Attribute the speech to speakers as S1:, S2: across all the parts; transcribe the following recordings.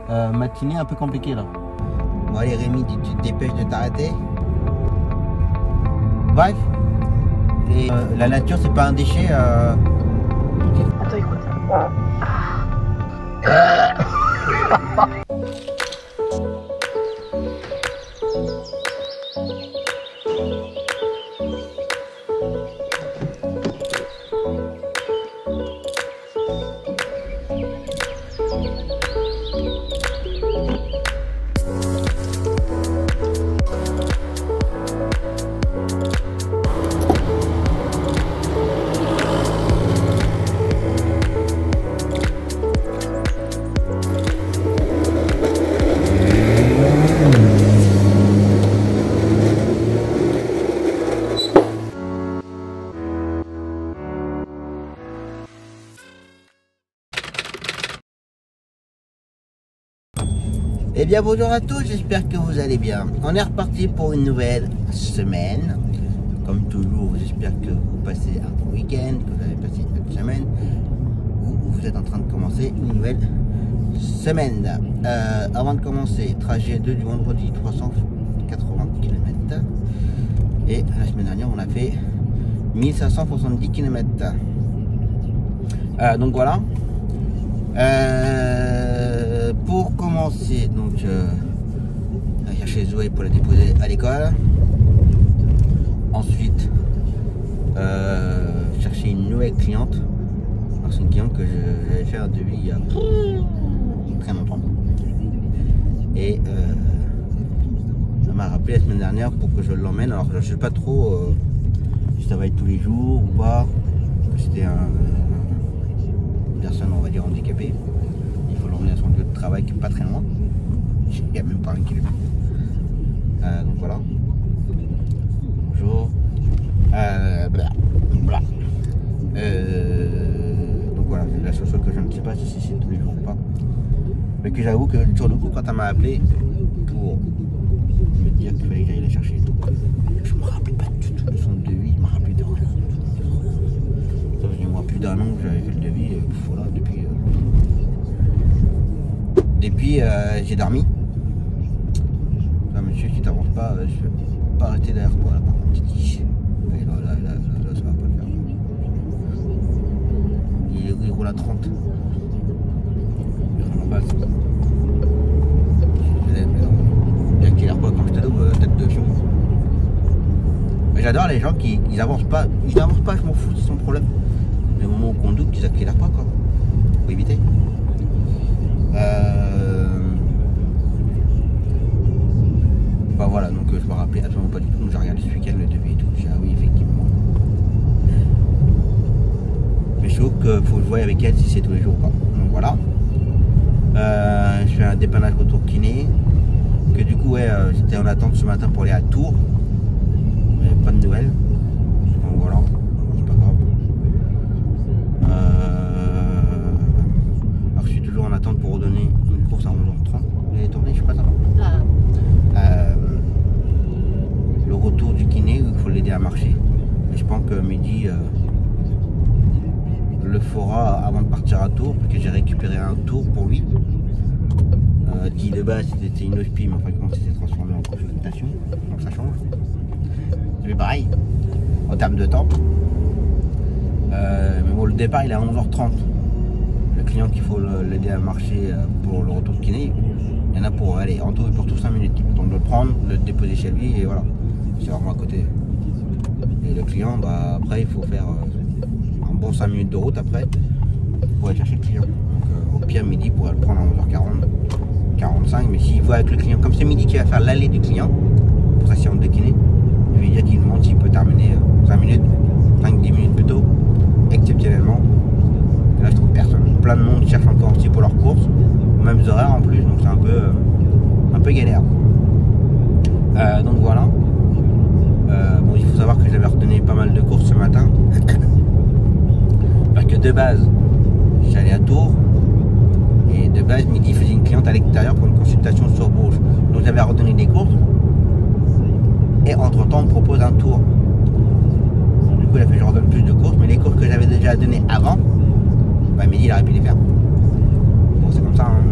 S1: matinée un peu compliquée là.
S2: Bon allez Rémi, tu te dépêches de t'arrêter. Bref, la nature c'est pas un déchet.
S3: Attends, écoute.
S2: Eh bien bonjour à tous, j'espère que vous allez bien. On est reparti pour une nouvelle semaine. Comme toujours, j'espère que vous passez un bon week-end, que vous avez passé une semaine, ou vous êtes en train de commencer une nouvelle semaine. Avant de commencer, trajet 2 du vendredi, 380 km. Et la semaine dernière, on a fait 1570 km. Donc voilà. Pour commencer, donc on va chercher Zoé pour la déposer à l'école. Ensuite, chercher une nouvelle cliente. Alors c'est une cliente que j'avais fait un devis il y a très longtemps. Et ça m'a rappelé la semaine dernière pour que je l'emmène. Alors je ne sais pas trop si ça va être tous les jours ou pas. C'était une personne, on va dire, handicapée. Il faut l'emmener à son lieu de travail qui n'est pas très loin. Il n'y a même pas un kilomètre. Donc voilà. Bonjour. Donc voilà, c'est la seule chose que je ne sais pas si c'est tous les jours ou pas. Mais que j'avoue que sur le coup, quand elle m'a appelé pour me dire qu'il fallait que j'aille la chercher et tout, je me rappelle pas du tout de son devis, je me rappelle de rien. Ça faisait moi plus d'un an que j'avais fait le devis, et voilà, depuis j'ai dormi. Enfin, monsieur, si t'avances pas, je vais pas arrêter derrière toi là par contre, tu dis. Et là, ça va pas le faire. Il roule à 30. Il roule en basse. Il accélère pas quand je te donne tête de chiot. J'adore les gens qui avancent pas. Ils n'avancent pas, je m'en fous, c'est son problème. Mais au moment où on doute, ils accélèrent pas quoi. Faut éviter. Bah voilà, donc je me rappelais absolument pas du tout. Donc j'ai regardé ce week-end le devis et tout. J'ai dit ah oui, effectivement. Mais je trouve qu'il faut jouer avec elle si c'est tous les jours ou pas. Donc voilà. Je fais un dépannage retour kiné. Que du coup, ouais, j'étais en attente ce matin pour aller à Tours. Mais pas de nouvelles. Donc voilà, c'est pas grave. Alors je suis toujours en attente pour redonner une course à 11h30. Elle est tournée, je sais pas ça. Le retour du kiné où il faut l'aider à marcher. Et je pense que midi le fera avant de partir à Tours, parce que j'ai récupéré un tour pour lui. Qui de base c'était une hospi, mais enfin comment c'était transformé en consultation, donc ça change. Mais pareil, en termes de temps. Mais bon, le départ il est à 11h30. Le client qu'il faut l'aider à marcher pour le retour de kiné, il y en a pour aller en tout et pour tout 5 minutes. Donc de le prendre, le déposer chez lui et voilà. C'est vraiment à côté. Et le client, bah après il faut faire un bon 5 minutes de route après pour aller chercher le client. Donc au pire midi pour le prendre à 11h40, 45, mais s'il voit avec le client, comme c'est midi qui va faire l'aller du client pour sa séance de kiné, je vais dire qu'il demande s'il peut terminer 5 minutes, 5-10 minutes plus tôt, exceptionnellement. Et là je trouve personne. Plein de monde cherche encore aussi pour leurs courses, aux mêmes horaires en plus, donc c'est un peu galère. Donc voilà. Bon, il faut savoir que j'avais retenu pas mal de courses ce matin. Parce que de base, j'allais à Tours. Et de base, midi, il faisait une cliente à l'extérieur pour une consultation sur Bourges. Donc j'avais redonné des courses. Et entre-temps, on me propose un tour. Du coup, il a fait que je redonne plus de courses. Mais les courses que j'avais déjà données avant, bah, midi, il aurait pu les faire. Bon, c'est comme ça. Hein.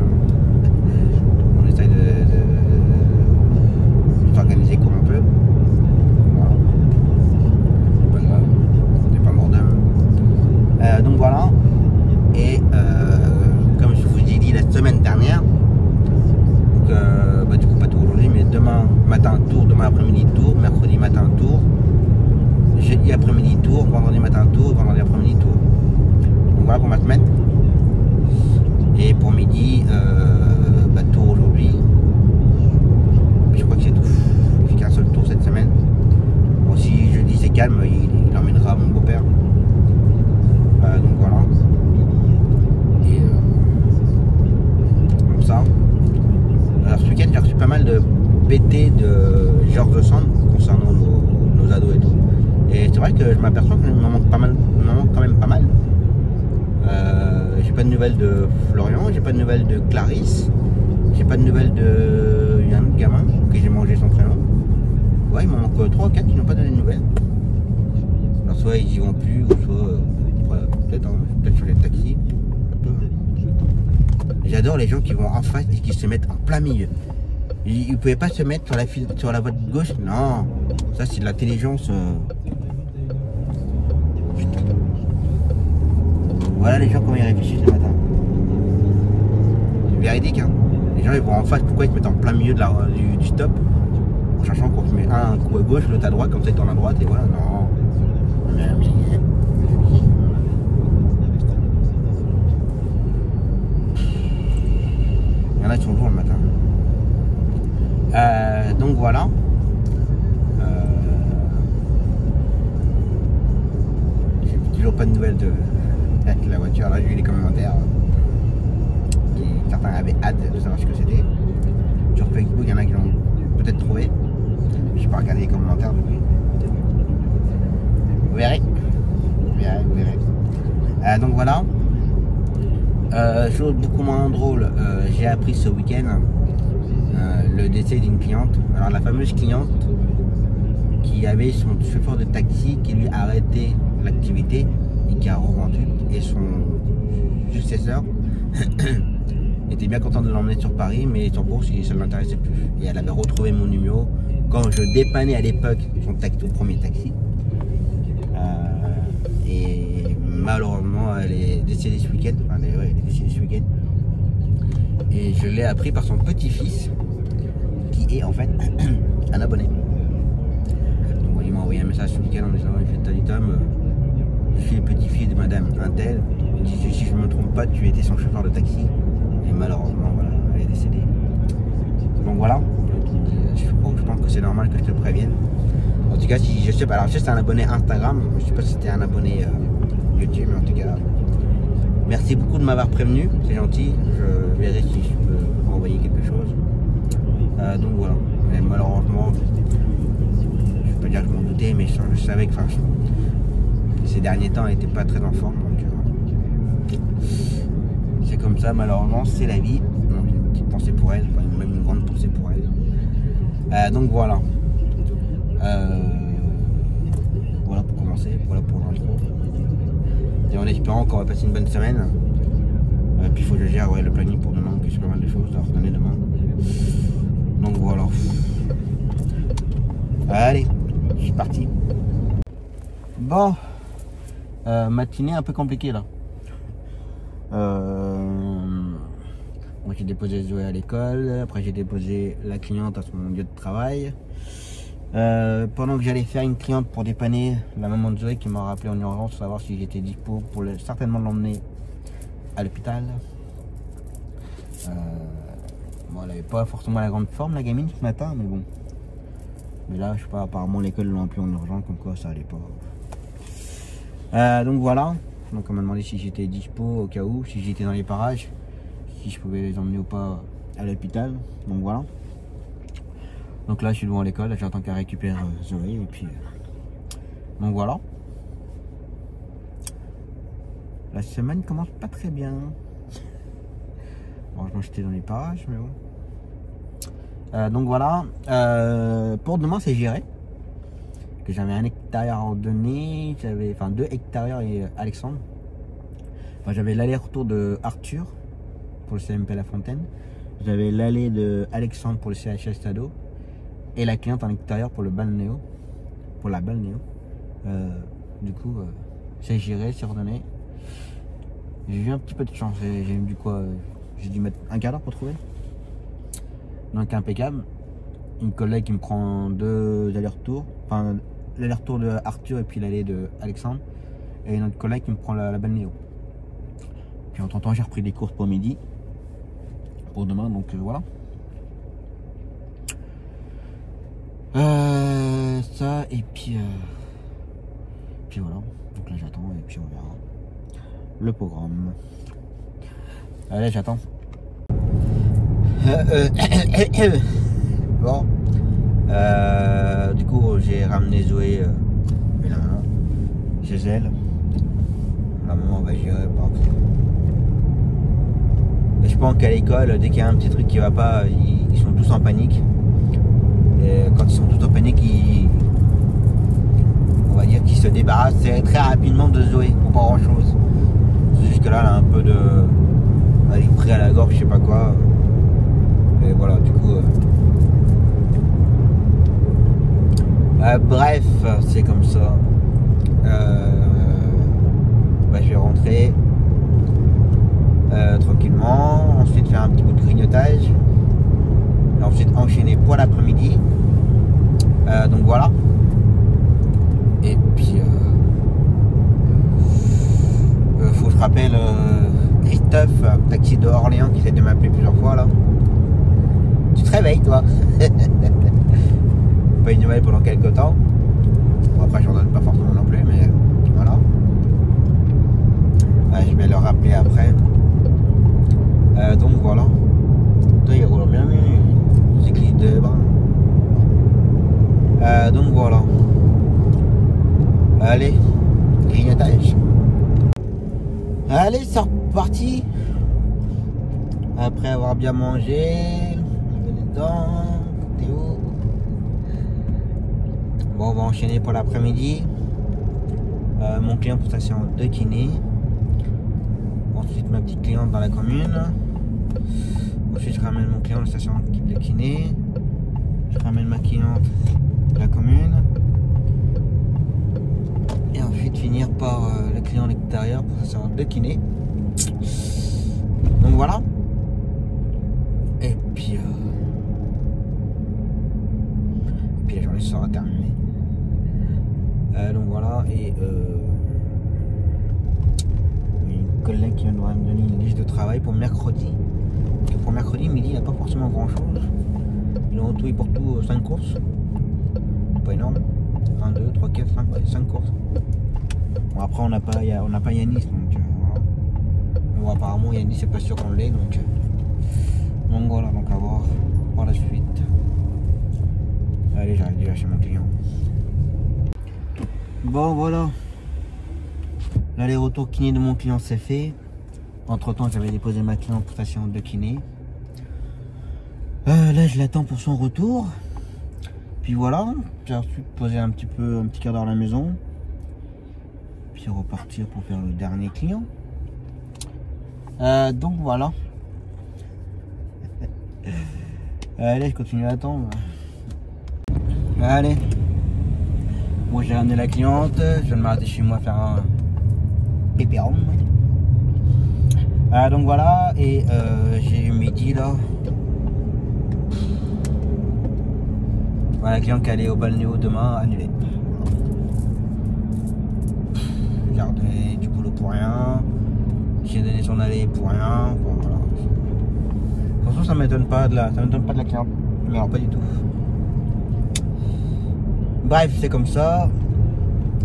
S2: reçu pas mal de PT de Georges Sand concernant nos ados et tout. Et c'est vrai que je m'aperçois qu'il m'en manque quand même pas mal. J'ai pas de nouvelles de Florian, j'ai pas de nouvelles de Clarisse, j'ai pas de nouvelles de un autre gamin que j'ai mangé son prénom. Ouais, il m'en manque 3 ou 4 qui n'ont pas donné de nouvelles. Alors soit ils y vont plus, ou soit peut-être sur les taxis. J'adore les gens qui vont en face et qui se mettent en plein milieu. Ils ne pouvaient pas se mettre sur la voie de gauche. Non, ça c'est de l'intelligence. Putain. Voilà les gens comment ils réfléchissent le matin. C'est véridique, hein. Les gens ils vont en face, pourquoi ils se mettent en plein milieu du stop, en cherchant qu'on se met un coup à gauche, l'autre à droite, comme ça ils tournent à droite et voilà. Non. Il y en a qui sont lourds le matin. Donc voilà. J'ai toujours pas de nouvelles de la voiture. Là j'ai eu les commentaires. Certains avaient hâte de savoir ce que c'était. Sur Facebook, il y en a qui l'ont peut-être trouvé. Je n'ai pas regardé les commentaires depuis. Vous verrez. Vous verrez. Donc voilà. Chose beaucoup moins drôle, j'ai appris ce week-end le décès d'une cliente. Alors la fameuse cliente qui avait son chauffeur de taxi qui lui a arrêté l'activité et qui a revendu, et son successeur était bien content de l'emmener sur Paris, mais sur course ça ne l'intéressait plus. Et elle avait retrouvé mon numéro quand je dépannais à l'époque son premier taxi. Et malheureusement elle est décédée ce week-end. Elle est décédée ce week-end. Et je l'ai appris par son petit-fils qui est en fait un abonné. Donc il m'a envoyé un message ce week-end en me disant il fait Salut Tom, je suis le petit-fils de madame Intel. Il dit si je ne me trompe pas tu étais son chauffeur de taxi. Et malheureusement voilà, elle est décédée. Donc voilà, je pense que c'est normal que je te prévienne. En tout cas, si je sais pas, alors je sais que c'est un abonné Instagram, je sais pas si c'était un abonné YouTube, mais en tout cas, merci beaucoup de m'avoir prévenu, c'est gentil. Je verrai si je peux envoyer quelque chose. Donc voilà, mais malheureusement, je peux dire que je m'en doutais, mais je savais que ces derniers temps, elle n'était pas très en forme, donc c'est comme ça, malheureusement, c'est la vie. Donc une petite pensée pour elle, enfin, même une grande pensée pour elle. Donc voilà. Voilà pour commencer, voilà pour l'intro. Et en espérant qu'on va passer une bonne semaine. Puis il faut que je gère le planning pour demain, puis c'est pas mal de choses à redonner demain. Donc voilà. Allez, je suis parti. Bon, matinée un peu compliquée là. Moi j'ai déposé Zoé à l'école, après j'ai déposé la cliente à son lieu de travail. Pendant que j'allais faire une cliente pour dépanner la maman de Zoé qui m'a rappelé en urgence pour savoir si j'étais dispo pour certainement l'emmener à l'hôpital. Bon, elle n'avait pas forcément la grande forme la gamine ce matin, mais bon. Mais là je sais pas, apparemment l'école l'a appelé en urgence comme quoi ça allait pas. Donc voilà, donc on m'a demandé si j'étais dispo au cas où, si j'étais dans les parages, si je pouvais les emmener ou pas à l'hôpital. Donc voilà. Donc là je suis devant l'école, j'attends qu'elle récupère Zoé et puis donc voilà. La semaine commence pas très bien. Franchement j'étais dans les parages mais bon. Donc voilà. Pour demain c'est géré. Que j'avais un extérieur à ordonner, j'avais enfin 2 extérieurs et Alexandre. Enfin, j'avais l'aller-retour de Arthur pour le CMP La Fontaine. J'avais l'aller de Alexandre pour le CHS Tado. Et la cliente en extérieur pour le balnéo. Pour la balnéo. Du coup, c'est géré, c'est ordonné. J'ai eu un petit peu de chance. J'ai du quoi j'ai dû mettre un quart d'heure pour trouver. Donc impeccable. Une collègue qui me prend 2 allers-retours. Enfin, l'aller-retour de Arthur et puis l'aller de Alexandre. Et une autre collègue qui me prend la balnéo. Puis en temps j'ai repris des courses pour midi. Pour demain, donc voilà. Ça et puis voilà, donc là j'attends et puis on verra le programme. Allez, j'attends. transport. Du coup, j'ai ramené Zoé et la maman chez elle. La maman va gérer. Et je pense qu'à l'école, dès qu'il y a un petit truc qui va pas, ils sont tous en panique. Et quand ils sont tous en panique, on va dire qu'ils se débarrassent très rapidement de Zoé pour pas grand chose. C'est juste que là, elle a un peu de. Elle est prise à la gorge, je sais pas quoi. Et voilà, du coup. Bref, c'est comme ça. Je vais rentrer tranquillement, ensuite faire un petit bout de grignotage, et ensuite enchaîner pour l'après-midi. Donc voilà. Et puis faut que je rappelle Christophe, taxi de Orléans, qui essaie de m'appeler plusieurs fois là. Tu te réveilles toi? Pas une nouvelle pendant quelques temps. Bon, après je ne donne pas forcément non plus, mais voilà. Je vais le rappeler après. Donc voilà. Toi, il roule bien, c'est glisse de bras. Donc voilà. Allez, grignotage. Allez, c'est reparti. Après avoir bien mangé, lever les dents, t'es où? Bon, on va enchaîner pour l'après-midi. Mon client pour station de kiné. Ensuite ma petite cliente dans la commune. Ensuite je ramène mon client à la station de kiné. Je ramène ma cliente de la commune. Et ensuite finir par le client à l'extérieur pour sa séance de kiné. Donc voilà. Et puis la journée sera terminée. Donc voilà. Et collègue qui vient de me donner une liste de travail pour mercredi. Et pour mercredi midi, il n'y a pas forcément grand chose. Il en tout et pour tout 5 courses. Pas énorme. 1, 2, 3, 4, 5, ouais, 5 courses. Bon, après on n'a pas Yanis, donc voilà. Bon, apparemment Yanis c'est pas sûr qu'on l'ait, donc voilà, donc à voir par la suite. Allez, j'arrive déjà chez mon client. Bon voilà. L'aller-retour kiné de mon client s'est fait. Entre temps, j'avais déposé ma cliente pour sa séance de kiné. Là, je l'attends pour son retour. Puis voilà. J'ai ensuite posé un petit quart d'heure à la maison. Puis repartir pour faire le dernier client. Donc voilà. Allez, je continue à attendre. Allez. Moi, j'ai ramené la cliente. Je vais m'arrêter chez moi faire un pépéron. Donc voilà, et j'ai eu midi là. Voilà, la cliente qui allait au balnéo demain, annulé. J'ai donné du boulot pour rien. J'ai donné son aller pour rien. Bon, voilà. Franchement, ça m'étonne pas de la cliente. Mais alors pas du tout. Bref, c'est comme ça.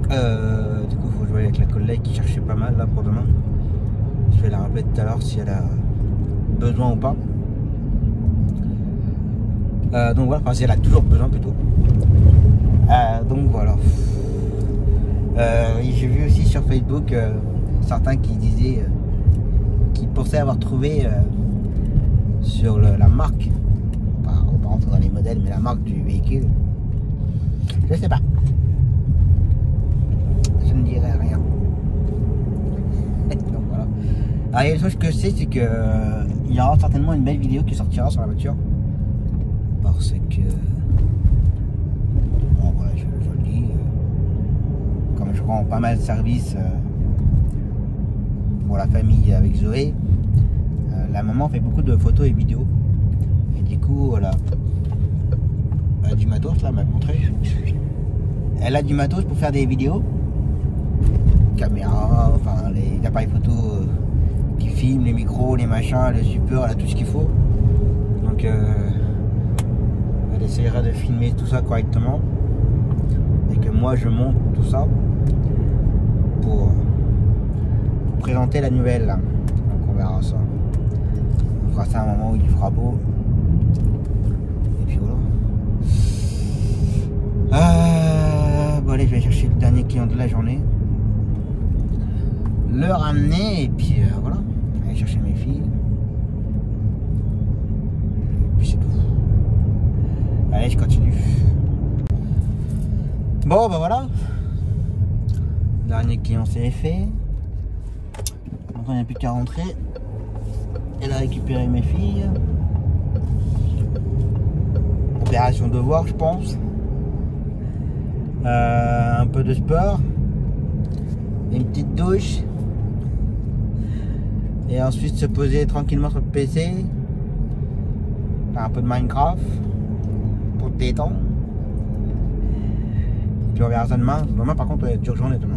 S2: Du coup, il faut jouer avec la collègue qui cherchait pas mal là pour demain. Je vais la rappeler tout à l'heure si elle a besoin ou pas. Donc voilà, enfin si elle a toujours besoin plutôt. Donc voilà. J'ai vu aussi sur Facebook certains qui disaient qu'ils pensaient avoir trouvé sur la marque, on va pas rentrer dans les modèles, mais la marque du véhicule. Je sais pas. Je ne dirai rien. Donc voilà. Alors, il y a une chose que je sais, c'est que il y aura certainement une belle vidéo qui sortira sur la voiture. Parce que bon voilà, je le dis. Comme je rends pas mal de services pour la famille avec Zoé, la maman fait beaucoup de photos et vidéos. Et du coup, voilà. Elle a du matos là, elle m'a montré. Elle a du matos pour faire des vidéos. Caméra, enfin les appareils photo qui filment, les micros, les machins, les supports, elle a tout ce qu'il faut. Donc elle essaiera de filmer tout ça correctement. Et que moi je monte tout ça pour présenter la nouvelle. Donc on verra ça. On fera ça à un moment où il fera beau. Et puis voilà. client de la journée. Le ramener et puis voilà. Aller chercher mes filles. Et puis c'est tout. Allez, je continue. Bon, bah voilà. Dernier client c'est fait. Maintenant il n'y a plus qu'à rentrer. Elle a récupéré mes filles. Opération de devoir, je pense. Un peu de sport. Une petite douche. Et ensuite se poser tranquillement sur le PC. Faire un peu de Minecraft. Pour te détendre. Puis on verra ça demain. Demain par contre, il y a dure journée demain.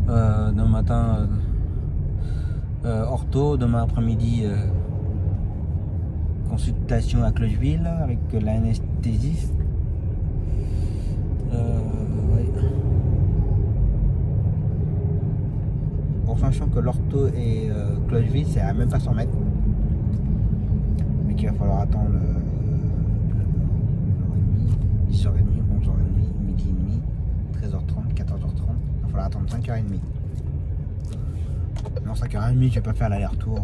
S2: Demain matin, ortho. Demain après-midi, consultation à Clocheville avec l'anesthésiste. Ouais. En sachant que l'ortho et Clocheville, c'est à même pas 100 mètres. Mais qu'il va falloir attendre 10h30, 11h30, midi et demi, 13h30, 14h30. Il va falloir attendre 5h30. Non, 5h30, je vais pas faire l'aller-retour.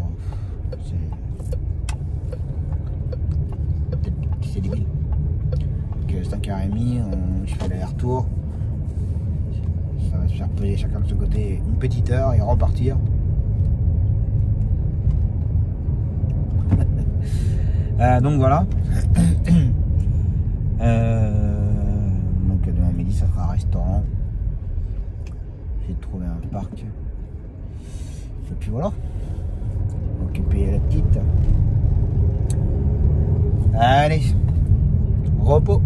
S2: C'est débile. Donc 5h30, je fais l'aller-retour. Ça va se faire poser chacun de ce côté une petite heure et repartir. Donc voilà. Donc demain midi ça sera un restaurant. J'ai trouvé un parc. Et puis voilà. Occuper la petite. Allez. Repos.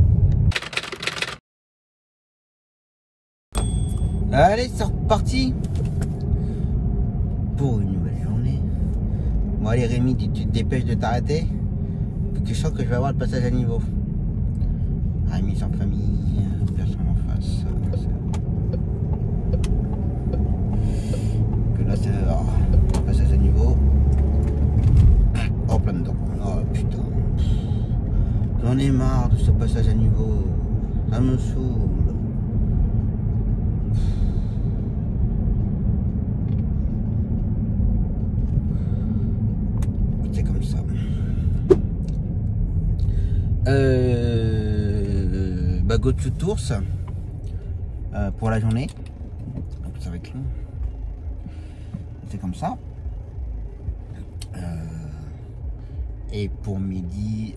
S2: Allez, c'est reparti pour une nouvelle journée. Bon allez Rémi, tu te dépêches de t'arrêter. Parce que je sens que je vais avoir le passage à niveau. Rémi sans famille, personne en face. Que là c'est le passage à niveau. En plein dedans. Oh putain. J'en ai marre de ce passage à niveau. Ça me saoule. C'est comme ça. Bah go to tours pour la journée. Donc ça va être long. C'est comme ça. Et pour midi,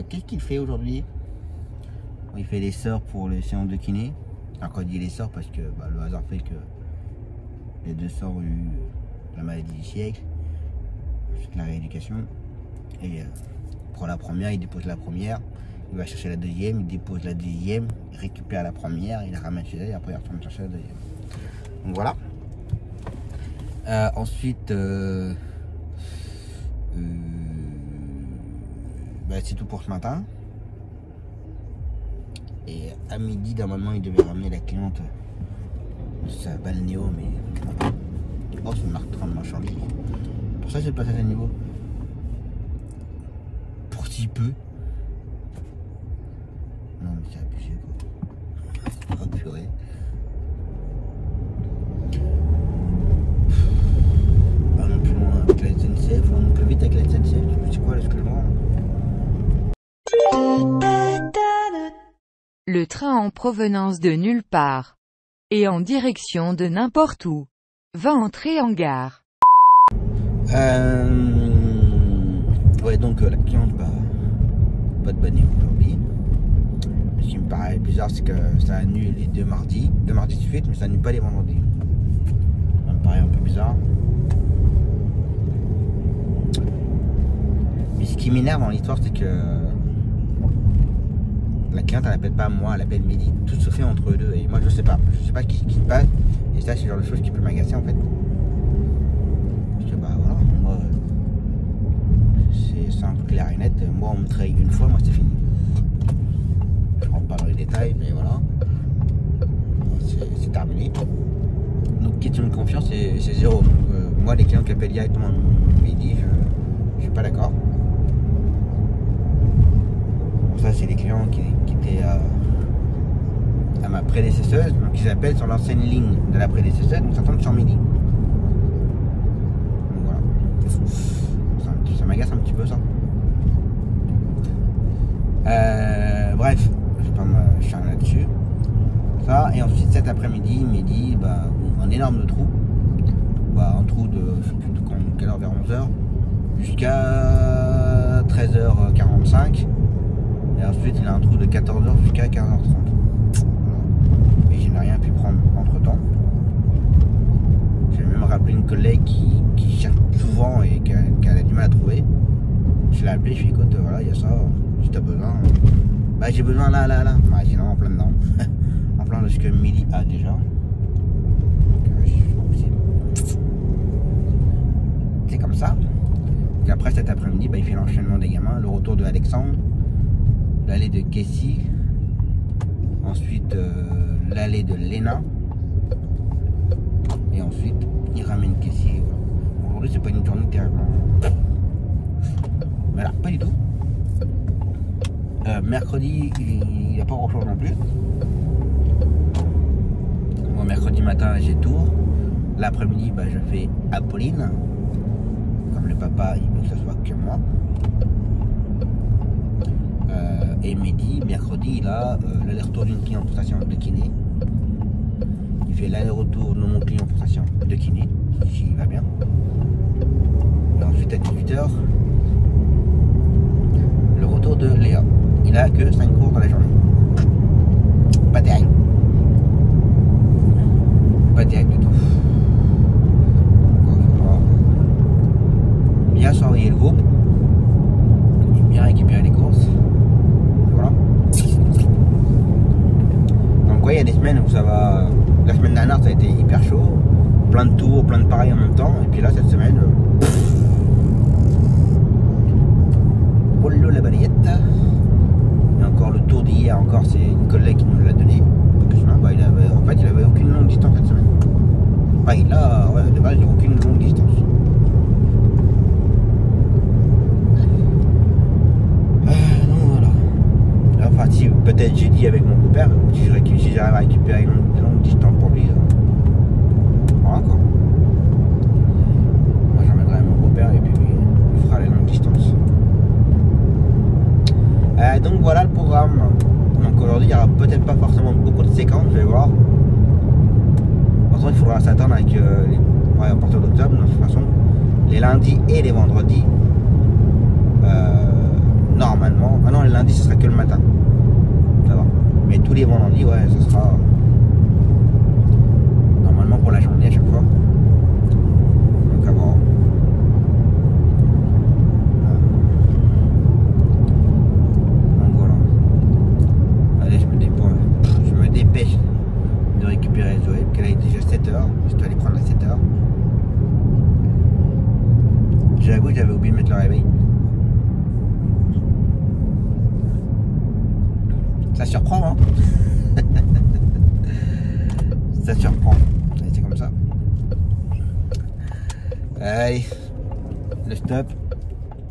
S2: qu'est-ce qu'il fait aujourd'hui? Il fait les sorts pour les séances de kiné. Alors quand il dit les sorts, parce que bah, le hasard fait que les deux sorts ont eu la maladie du siècle, ensuite la rééducation. Et pour la première, il dépose la première, il va chercher la deuxième, il dépose la deuxième, il récupère la première, il la ramène chez elle et après il retourne chercher la deuxième. Donc voilà. Ensuite, bah, c'est tout pour ce matin. Et à midi, normalement, il devait ramener la cliente. Ça balnéo, mais. Oh, c'est une marque 30 marchandises. Pour ça, c'est le passage à niveau. Pour si peu. Non, mais c'est abusé, quoi. Oh, purée. Pas non plus loin avec la SNCF, on non plus vite avec la SNCF. C'est quoi, là, ce que je vois?
S4: Le train en provenance de nulle part. Et en direction de n'importe où. Va entrer en gare.
S2: Ouais, donc la cliente, bah, pas de bonnet aujourd'hui. Ce qui me paraît bizarre, c'est que ça annule les deux mardis de suite, mais ça annule pas les vendredis. Ça me paraît un peu bizarre. Mais ce qui m'énerve dans l'histoire, c'est que la cliente, elle appelle pas moi, elle appelle Mehdi. Tout se fait entre eux deux. Et moi, je sais pas ce qui se passe. Et ça, c'est le genre de choses qui peut m'agacer en fait. Parce que bah voilà, moi, c'est simple, clair et net. Moi, on me trahit une fois, moi, c'est fini. Je rentre pas dans les détails, mais voilà. C'est terminé. Donc, question de confiance, c'est zéro. Moi, les clients qui appellent directement Mehdi, je suis pas d'accord. ça, c'est les clients qui étaient à ma prédécesseuse. Donc, ils appellent sur l'ancienne ligne de la prédécesseuse. Donc, ça tombe sur midi. Donc, voilà. Ça m'agace un petit peu, ça. Bref, je vais pas me charger là-dessus. Ça, et ensuite, cet après-midi, midi, bah, un énorme trou. Bah, un trou de, je sais plus de quelle heure, vers 11h. Jusqu'à 13h45 et ensuite il a un trou de 14h jusqu'à 15h30. Voilà. Et je n'ai rien pu prendre entre temps. J'ai même rappelé une collègue qui cherche souvent et qui a du mal à trouver. Je l'ai appelé, je lui ai dit écoute, voilà, il y a ça, si tu as besoin. Bah j'ai besoin là. Bah sinon en plein dedans. En plein de ce que midi a déjà. Donc je suis pas possible. C'est comme ça. Et après cet après-midi, bah, il fait l'enchaînement des gamins, le retour de Alexandre, l'allée de Casey, ensuite l'allée de Léna, et ensuite il ramène Casey. Aujourd'hui c'est pas une journée terrible. Voilà, pas du tout. Mercredi, il n'y a pas grand chose non plus. Bon, mercredi matin j'ai tour. L'après-midi je fais Apolline. Comme le papa il veut que ce soit que moi. Et midi, mercredi, il a l'aller-retour d'une cliente pour station de kiné. Il fait l'aller-retour de mon client pour station de kiné, si il va bien. Et ensuite à 18h, le retour de Léa. Il a que 5 cours dans la journée. Pas terrible. Pas terrible du tout. Bien surveiller le groupe, bien récupérer les courses. Voilà. Donc ouais, il y a des semaines où ça va. La semaine dernière ça a été hyper chaud, plein de tours, plein de pareils en même temps, et puis là cette semaine Polo la balayette. Et encore le tour d'hier, encore c'est une collègue qui nous l'a donné. Donc il avait aucune longue distance cette semaine. Enfin il a de base aucune longue distance. Enfin, si peut-être j'ai dit avec mon père, si j'arrive à récupérer une longue distance pour lui, voilà quoi. Moi j'emmènerai mon beau-père et puis il fera les longues distances. Donc voilà le programme. Donc aujourd'hui il n'y aura peut-être pas forcément beaucoup de séquences, je vais voir. Pourtant il faudra s'attendre avec à partir d'octobre, de toute façon, les lundis et les vendredis. Normalement, ah non, les lundis ce sera que le matin. Ça va. Mais tous les vendredis, ouais, ce sera normalement pour la journée à chaque fois. Donc à voir. Donc voilà. Allez, je me dépêche de récupérer Zoé, parce qu'elle est déjà 7h. Je dois aller prendre à 7h. J'avoue, j'avais oublié de mettre le réveil. Ça surprend, hein. Ça surprend. C'est comme ça. Allez, le stop.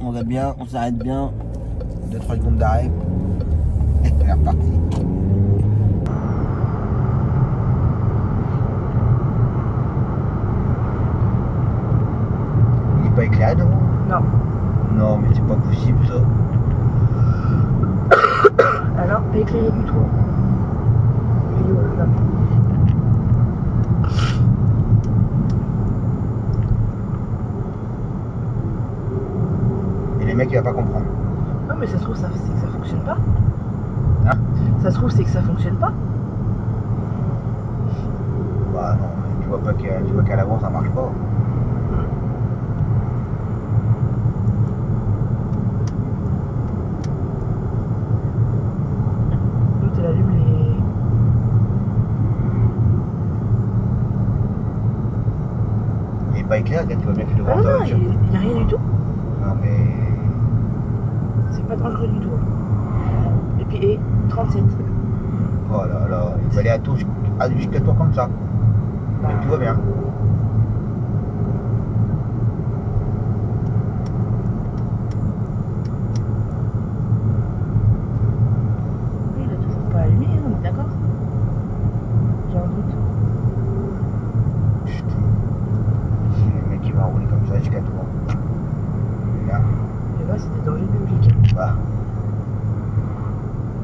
S2: On va bien, on s'arrête bien. 2-3 secondes d'arrêt. Et c'est reparti. Il n'est pas éclairé devant?
S3: Non.
S2: Non, mais c'est pas possible ça.
S3: Alors, pas éclairé du tout. Là.
S2: Et les mecs, il va pas comprendre.
S3: Non, mais ça se trouve, c'est que ça fonctionne pas.
S2: Hein?
S3: Ça se trouve, c'est que ça fonctionne pas.
S2: Bah non, mais tu vois qu'à l'avant ça marche pas.
S3: L'autre, elle allume les...
S2: Il est pas éclairé, tu vois bien que le
S3: Ah
S2: vent
S3: non, il n'y a rien du tout.
S2: Non mais...
S3: C'est pas dangereux du tout. Et puis, et 37.
S2: Oh là là, il faut aller à tout jusqu'à toi comme ça. Et tout va bien.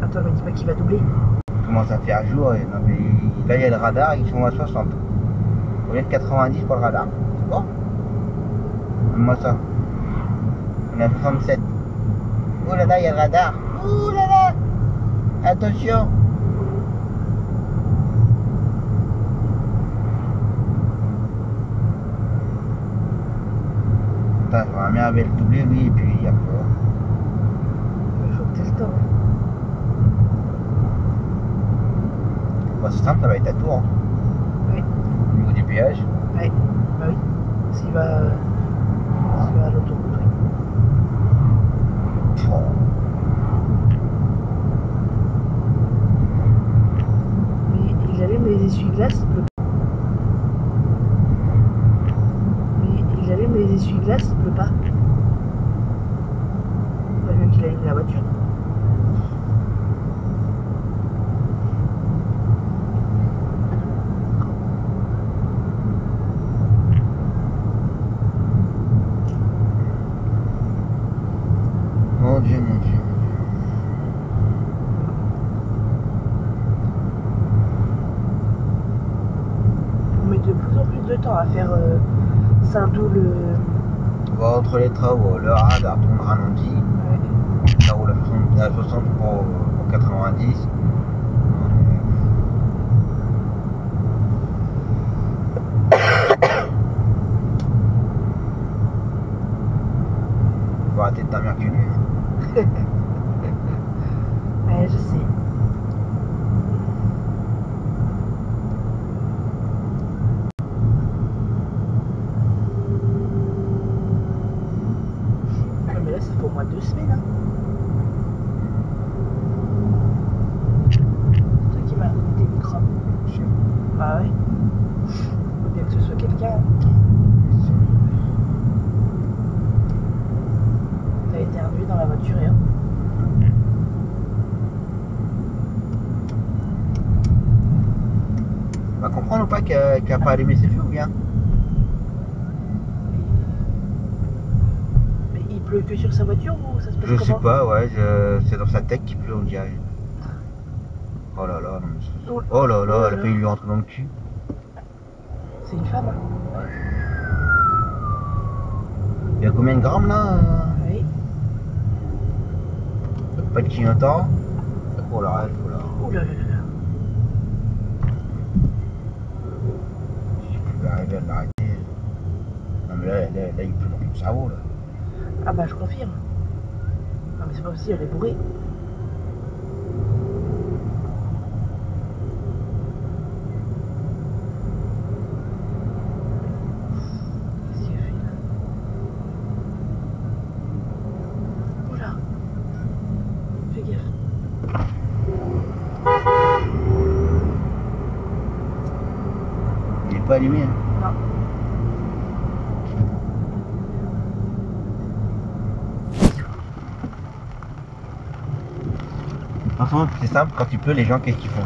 S3: Attends, me dis pas qu'il va doubler.
S2: Il commence à faire jour. Et, non, mais, là, il y a le radar, ils sont à 60. Au lieu de 90 pour le radar. C'est bon. Moi ça. On est à 67. Oh là là, il y a le radar. Oh là là. Attention. Putain, j'aimerais bien avec le doublé, lui, et puis il y a peur.
S3: Il faut que tu aies le temps.
S2: Bon, c'est simple, ça va être à tour. Hein.
S3: Oui.
S2: Au niveau du péage.
S3: Ouais. Bah oui. S'il va à l'autoroute, oui.
S2: Oh.
S3: Mais il allume les essuie-glaces, il pleut pas. Mais il allume les essuie-glaces, il pleut pas. Pas mieux qu'il allume la voiture.
S2: Mon Dieu, mon Dieu.
S3: On met de plus en plus de temps à faire Saint-Doux-le...
S2: Bon, entre les travaux, le radar tourne ralenti.
S3: Ouais.
S2: Ça roule à 60 pour 90. Faut arrêter de t'amerculer.
S3: Ouais, je sais. Ouais, mais là, ça fait au moins 2 semaines. Hein. C'est toi qui m'as donné tes micros. Bah ouais. Faut bien que ce soit quelqu'un. T'as éternué dans la voiture et hop.
S2: On va comprendre ou pas qu'il a pas allumé ses feux ou bien?
S3: Mais il pleut que sur sa voiture ou ça se passe
S2: Je
S3: comment?
S2: sais pas, ouais, c'est dans sa tête qu'il pleut, on dirait. Oh là là, non, mais oh là là, elle a failli lui rentrer dans le cul.
S3: C'est une femme, hein?
S2: Il y a combien de grammes là?
S3: Oui.
S2: Pas de clignotant. Oh là, il faut là.
S3: Ouh là là là là.
S2: Si je pouvais arriver à l'arrêter. Non mais là, il pleut dans mon cerveau là.
S3: Ah bah je confirme. Non mais c'est pas possible, elle est bourrée. Qu'est-ce qu'il a fait là? Oula. Fais gaffe.
S2: Il est pas allumé. Hein.
S3: Non.
S2: Enfin, c'est simple, quand il pleut, les gens, qu'est-ce qu'ils font?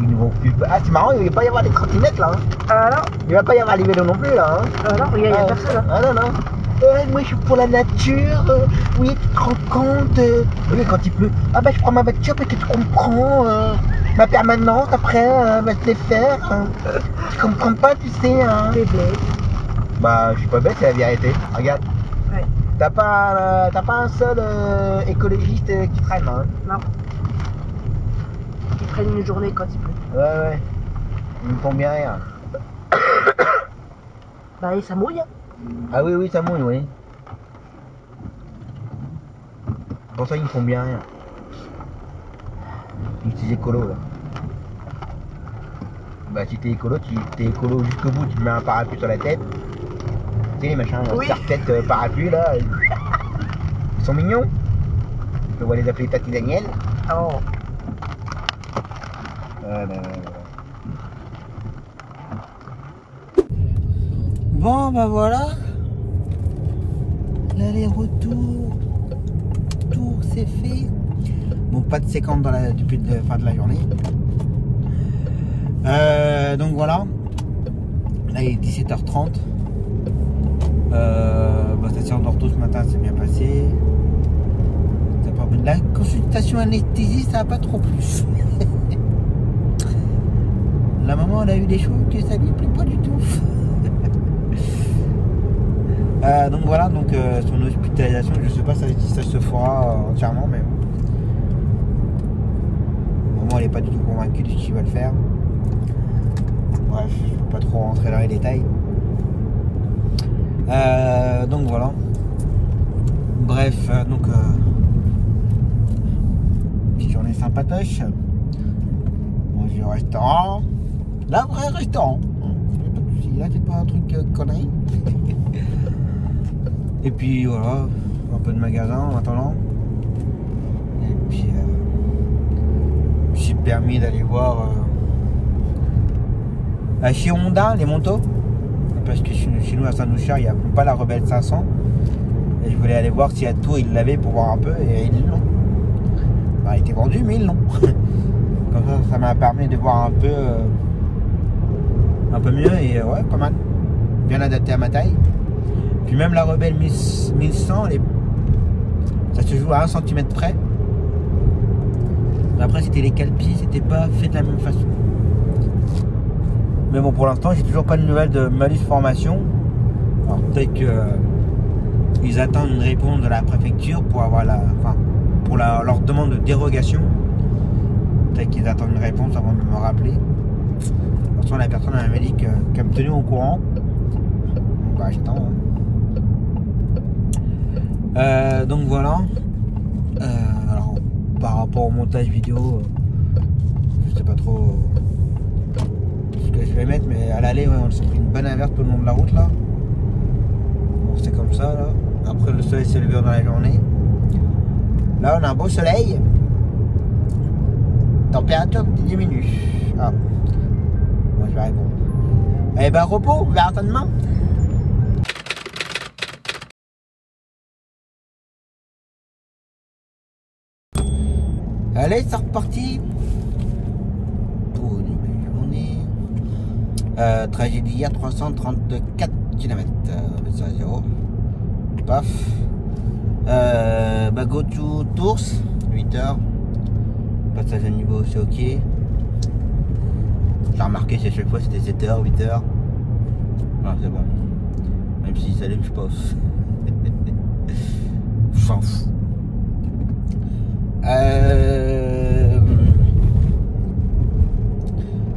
S2: Ils ne vont plus. Ah, c'est marrant, il va pas y avoir des trottinettes là. Hein.
S3: Ah non.
S2: Il va pas y avoir les vélos non plus là. Hein.
S3: Ah non, regarde, il y a personne là.
S2: Ah non, non. Moi je suis pour la nature. Oui, tu te rends compte. Oui, quand il pleut. Ah bah je prends ma voiture parce que tu comprends. Ma permanente après va se défaire. Tu comprends pas, tu sais. Hein.
S3: Les blés.
S2: Bah je suis pas bête, c'est la vérité. Regarde.
S3: Ouais.
S2: T'as pas un seul écologiste qui traîne. Hein.
S3: Non. Ils prennent une journée quand il pleut.
S2: Ouais. Ils me font bien rire.
S3: Bah et ça mouille. Hein.
S2: Ah oui, ça mouille, oui. Pour ça, ils me font bien rire. Ces écolos là. Bah, si t'es écolo, t'es écolo jusqu'au bout, tu te mets un parapluie sur la tête. Tu sais, les machins,
S3: Oui.
S2: serre-tête parapluie là. Ils sont mignons. Je vois les appeler Tati Daniel.
S3: Oh.
S2: Ouais.
S1: Bon, bah voilà. L'aller-retour. Tour, c'est fait. Bon, pas de séquence depuis la fin de la journée. Donc voilà. Là, il est 17h30. Station d'ortho ce matin, c'est bien passé. Ça n'a pas La consultation anesthésie, ça n'a pas trop plu. La maman, elle a eu des choses que ça lui plaît pas du tout. Donc voilà, donc son hospitalisation, je sais pas si ça se fera entièrement, mais maman, elle est pas du tout convaincue de ce qu'il va le faire. Bref, je ne peux pas trop rentrer dans les détails. Donc voilà. Bref, donc petite journée sympatoche. Manger au restaurant. Là, vrai restaurant. Là, c'est pas un truc connerie. Et puis voilà, un peu de magasin en attendant. Et puis je me suis permis d'aller voir chez Honda les motos. Parce que chez nous à Saint-Douchard, il n'y a pas la Rebelle 500. Et je voulais aller voir si à Tours ils l'avaient pour voir un peu. Et ils l'ont. Bah, il était vendu, mais ils l'ont. Comme ça m'a permis de voir un peu mieux. Et ouais, pas mal. Bien adapté à ma taille. Puis même la Rebelle 1100, ça se joue à 1 cm près. Après, c'était les calpiers, c'était pas fait de la même façon. Mais bon, pour l'instant, j'ai toujours pas de nouvelles de malus formation. Alors peut-être qu'ils attendent une réponse de la préfecture pour avoir leur demande de dérogation. Peut-être qu'ils attendent une réponse avant de me rappeler. De toute façon, la personne m'a dit qu'elle me tenait au courant. Bah, j'attends. Hein. Donc voilà. Alors par rapport au montage vidéo, je sais pas trop ce que je vais mettre, mais à l'aller, ouais, on s'est pris une bonne averse tout le long de la route là. Bon, c'est comme ça là. Après, le soleil s'est levé dans la journée. Là, on a un beau soleil. Température qui diminue. Ah. Moi, je vais répondre. Eh ben, repos, vers demain. Allez, c'est reparti pour une nouvelle journée. Trajet d'hier, 334 km. Ça 0. Paf. Go to Tours, 8h. Passage à niveau, c'est ok. J'ai remarqué qu'à chaque fois c'était 7h, 8h. Ah, c'est bon. Même si ça allume, je pense. J'en fous.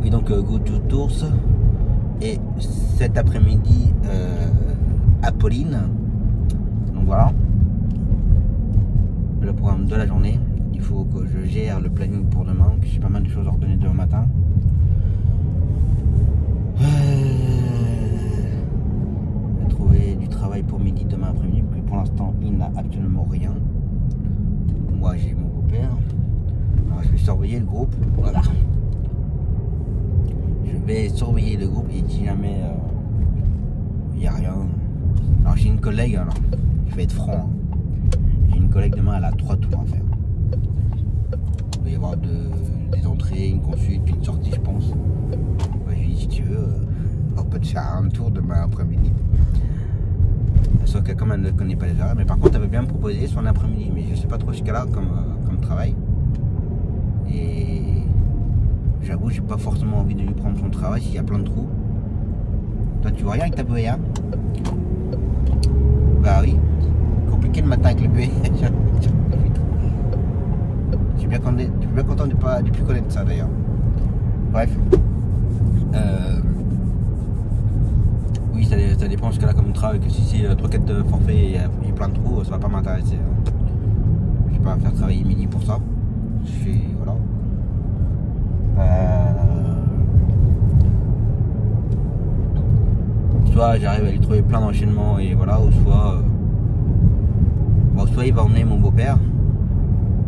S1: Oui, donc go to Tours. Et cet après-midi Apolline. Donc voilà le programme de la journée. Il faut que je gère le planning pour demain, que j'ai pas mal de choses ordonnées demain matin. Trouver du travail pour midi demain après-midi, parce que pour l'instant il n'a absolument rien. Moi j'ai mon beau-père. Alors je vais surveiller le groupe. Voilà. Je vais surveiller le groupe et si jamais il n'y a rien. Alors j'ai une collègue, alors je vais être franc. Hein. J'ai une collègue demain, elle a 3 tours à faire. Il va y avoir des entrées, une consulte, puis une sortie, je pense. Ouais, je lui dis si tu veux, on peut te faire un tour demain après-midi. Sauf que comme elle ne connaît pas les horaires, mais par contre elle veut bien me proposer son après-midi, mais je sais pas trop ce qu'elle a comme travail. Et j'avoue, j'ai pas forcément envie de lui prendre son travail s'il y a plein de trous. Toi tu vois rien avec ta bœuf, hein? Bah oui, compliqué le matin avec le bœuf. Je suis bien content de plus connaître ça d'ailleurs. Bref. Oui, ça dépend ce qu'elle a comme travail. Que si c'est 3-4 de forfait et plein de trous, ça va pas m'intéresser. Je vais pas faire travailler midi pour ça. Voilà. Soit j'arrive à lui trouver plein d'enchaînements et voilà, ou soit il va emmener mon beau-père.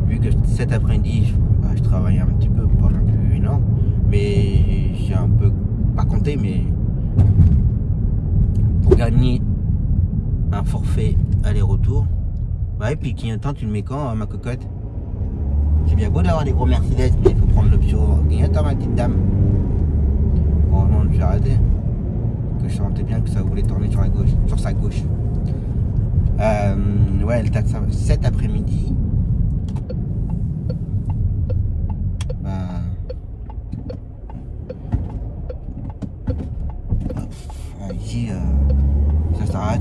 S1: Vu que cet après-midi, je travaille un petit peu, pas non plus énorme, mais j'ai un peu, pas compté, mais pour gagner un forfait aller-retour, bah et puis clignotant, tu le mets quand, ma cocotte? C'est bien beau d'avoir des gros Mercedes, mais il faut prendre l'option clignotant, ma petite dame. Bon, non, je vais arrêter. Que je sentais bien que ça voulait tourner sur sa gauche. Ouais, elle taxe cet après-midi.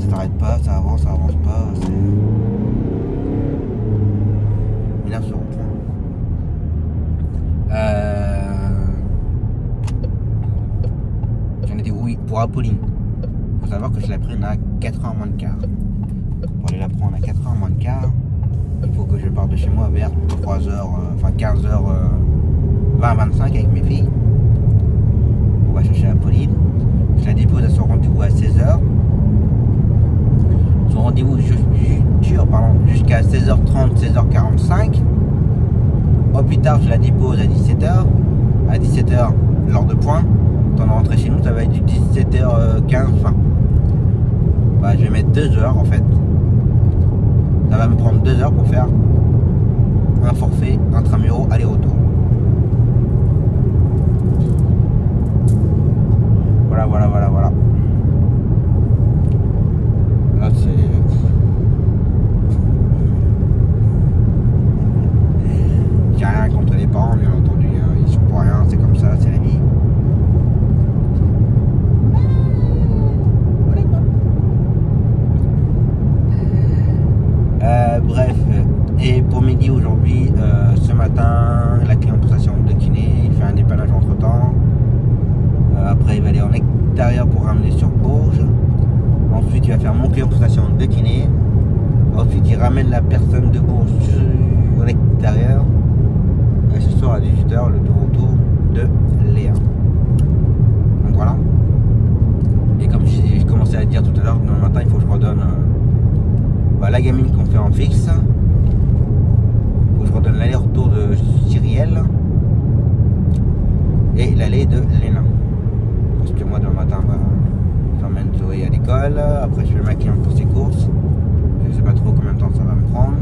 S2: s'arrête pas, ça avance pas. C'est. Là sur le point. J'en étais oui pour Apolline. Faut savoir que je la prenne à 4h moins de quart. Pour aller la prendre à 4h moins de quart, il faut que je parte de chez moi vers 3h, enfin 15h20-25 avec mes filles. On va chercher Apolline. Je la dépose à son rendez-vous à 16h. Son rendez-vous dure jusqu'à 16h30, 16h45. Au plus tard, je la dépose à 17h. À 17h, l'heure de point. Quand on rentrer chez nous, ça va être du 17h15. Enfin, bah, je vais mettre 2 heures en fait. Ça va me prendre 2 heures pour faire un forfait intramuros aller-retour. Voilà. Là, c'est. J'ai rien contre les parents, bien entendu. Hein. Ils sont pour rien, c'est comme ça, c'est la vie. Bref, et pour midi aujourd'hui, ce matin, la cliente en station de kiné, il fait un dépannage entre temps. Après, il va aller en extérieur pour ramener sur Bourges. Ensuite, il va faire mon client en station de kiné. Ensuite, il ramène la personne de Bourges sur l'extérieur. Et ce soir à 18h, le retour de Léa. Donc voilà. Et comme j'ai commencé à le dire tout à l'heure, demain matin, il faut que je redonne la gamine qu'on fait en fixe. Il faut que je redonne l'aller-retour de Cyrielle et l'aller de Léna. Parce que moi, demain matin, j'emmène Zoé à l'école. Après, je fais ma cliente pour ses courses. Je ne sais pas trop combien de temps ça va me prendre.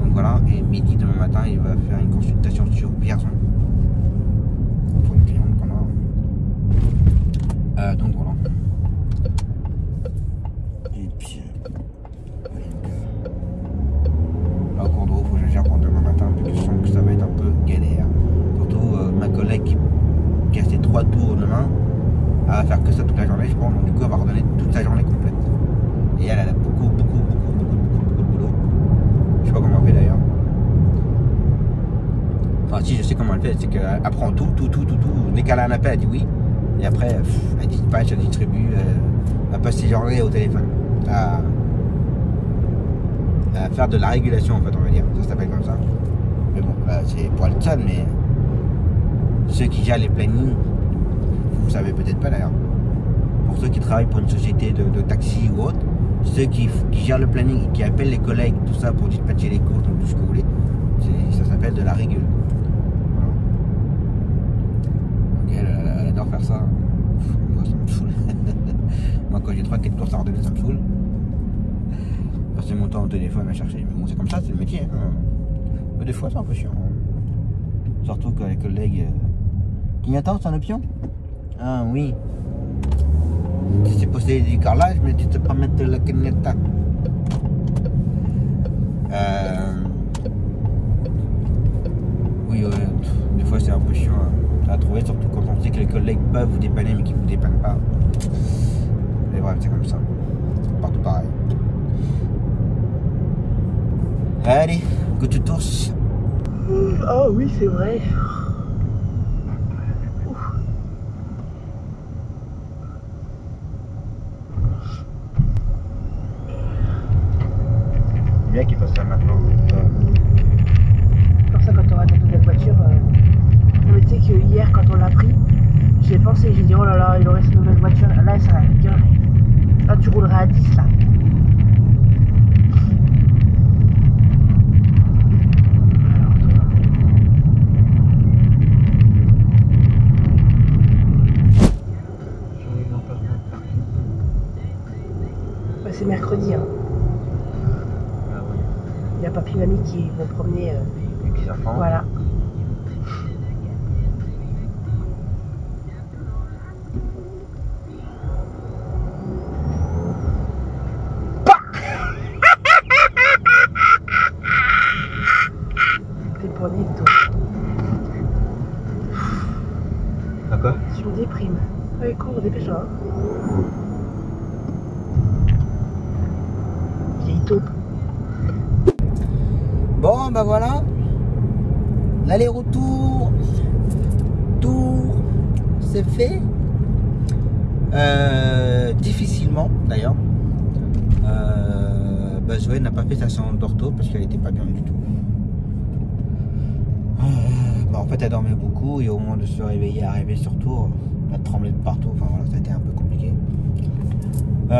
S2: Donc voilà. Et midi, demain matin, il va faire une consultation sur Vierzon. Pour une cliente qu'on a. Donc voilà. Et puis. Là, au cours de route, il faut que je gère pour demain matin. Parce que je sens que ça va être un peu galère. Surtout ma collègue qui a ses 3 tours demain. Elle va faire que ça toute la journée, je pense. Donc du coup, elle va redonner toute sa journée complète. Et elle a beaucoup de boulot. Je sais pas comment elle fait d'ailleurs. Enfin, si, je sais comment elle fait. C'est qu'elle apprend tout. Dès qu'elle a un appel, elle dit oui. Et après, elle dispatche, elle distribue. Elle passe ses journées au téléphone. À faire de la régulation, en fait, on va dire. Ça s'appelle comme ça. Mais bon, c'est pour elle seule, mais ceux qui gèrent les plannings, vous savez peut-être pas d'ailleurs. Pour ceux qui travaillent pour une société de taxi ou autre, ceux qui gèrent le planning et qui appellent les collègues, tout ça pour dispatcher les courses, donc tout ce que vous voulez, ça s'appelle de la régule. Voilà. Donc elle adore faire ça. Moi, ça me saoule. Moi, quand j'ai 3-4 courses à ordonner, ça me saoule. Passer mon temps au téléphone à chercher. Mais bon, c'est comme ça, c'est le métier. Hein. Mais des fois, c'est un peu chiant. Surtout quand les collègues. Clignotant, c'est une option? Ah oui. Si c'est posséder du carrelage, mais tu ne sais pas mettre la clignotant. Oui, des fois c'est un peu chiant à trouver, surtout quand on sait que les collègues peuvent vous dépanner mais qu'ils ne vous dépannent pas. Mais bref, c'est comme ça. Partout pareil. Allez, que tu tousses.
S3: Ah oui, c'est vrai.
S2: Bien qu'il fasse ça maintenant.
S3: Comme ça, quand tu auras ta nouvelle voiture. Mais tu sais que hier, quand on l'a pris, j'ai pensé, j'ai dit oh là là, il aurait cette nouvelle voiture. Là, ça va gueuler. Là, tu rouleras à 10 là. C'est mercredi. Hein.
S2: Ah oui.
S3: Il y a papy et mamie qui vont promener.
S2: Avec les enfants.
S3: Voilà. T'es pour nez, toi.
S2: D'accord.
S3: Tu me déprimes. Allez, cours, dépêche-toi. Hein. taupe.
S2: Bon, bah voilà. L'aller-retour. Tour. C'est fait. Difficilement, d'ailleurs. Zoé n'a pas fait sa séance d'ortho parce qu'elle était pas bien du tout. En fait, elle dormait beaucoup et au moment de se réveiller, arriver sur Tours, elle tremblait de partout. Enfin voilà, ça a été un peu compliqué.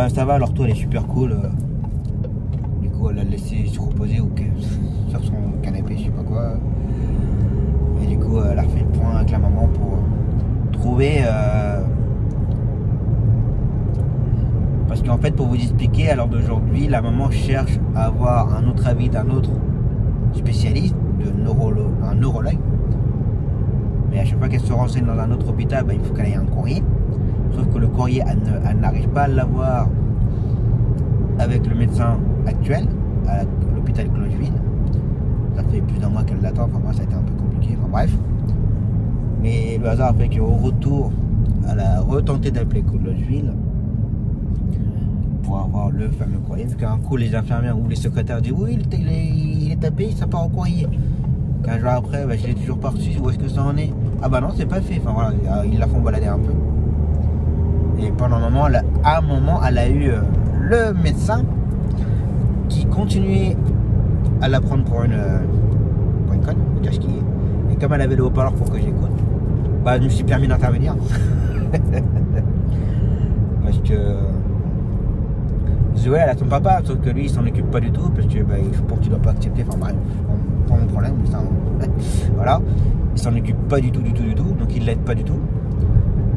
S2: Ça va, l'ortho elle est super cool. Du coup, elle l'a laissé se reposer sur son canapé, je sais pas quoi. Et du coup, elle a refait le point avec la maman pour trouver. Parce qu'en fait, pour vous expliquer, à l'heure d'aujourd'hui, la maman cherche à avoir un autre avis d'un autre spécialiste, un neurologue. Mais à chaque fois qu'elle se renseigne dans un autre hôpital, il faut qu'elle ait un courrier. Sauf que le courrier, elle n'arrive pas à l'avoir avec le médecin actuel, à l'hôpital Clocheville. Ça fait plus d'un mois qu'elle l'attend, enfin moi ça a été un peu compliqué, enfin bref. Mais le hasard fait qu'au retour, elle a retenté d'appeler Clocheville pour avoir le fameux courrier, vu qu'un coup les infirmières ou les secrétaires disent oui il est tapé, ça part au courrier. 15 jours après, je l'ai toujours pas reçu, où est-ce que ça en est? Ah bah non, c'est pas fait, enfin voilà, ils la font balader un peu. Et pendant un moment, elle a eu le médecin qui continuait à la prendre pour une conne, faut dire ce qui est. Et comme elle avait le haut-parleur pour que j'écoute, je me suis permis d'intervenir. Parce que Zoé, elle a son papa, sauf que lui, il s'en occupe pas du tout, parce que pour qu'il doit pas accepter, enfin bref, pas mon problème, ça, voilà. Il s'en occupe pas du tout, donc il l'aide pas du tout.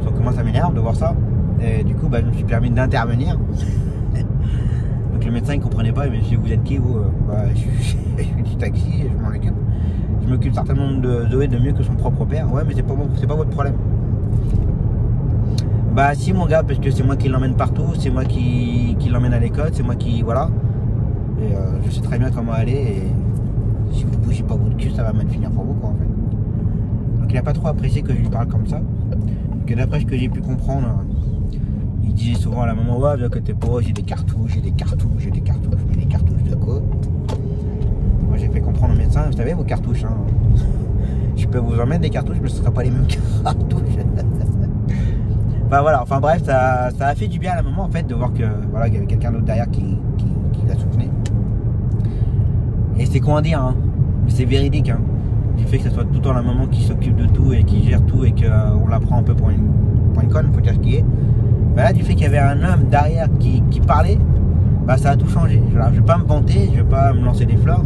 S2: Sauf que moi, ça m'énerve de voir ça. Et du coup, je me suis permis d'intervenir. Donc le médecin, il comprenait pas, il m'a dit, vous êtes qui, vous? Je suis du taxi, je m'en occupe. Je m'occupe certainement de Zoé de mieux que son propre père. Ouais, mais c'est pas votre problème. Si mon gars, parce que c'est moi qui l'emmène partout, c'est moi qui l'emmène à l'école, c'est moi qui, voilà. Et je sais très bien comment aller, et si vous bougez pas votre cul, ça va mal finir pour vous, quoi, en fait. Donc il a pas trop apprécié que je lui parle comme ça. Que d'après ce que j'ai pu comprendre, il disait souvent à la maman, ouais, viens que t'es pauvre, j'ai des cartouches, mais des cartouches de quoi? Moi j'ai fait comprendre au médecin, vous savez vos cartouches, hein. Je peux vous en mettre des cartouches, mais ce ne sera pas les mêmes cartouches. Voilà, enfin bref, ça a fait du bien à la maman en fait de voir que voilà, qu'il y avait quelqu'un d'autre derrière qui la soutenait. Et c'est quoi à dire, hein, mais c'est véridique, hein, du fait que ce soit tout le temps la maman qui s'occupe de tout et qui gère tout et qu'on la prend un peu pour une conne, faut dire ce qui est. Là, du fait qu'il y avait un homme derrière qui parlait, ça a tout changé. Je vais pas me vanter, je vais pas me lancer des fleurs,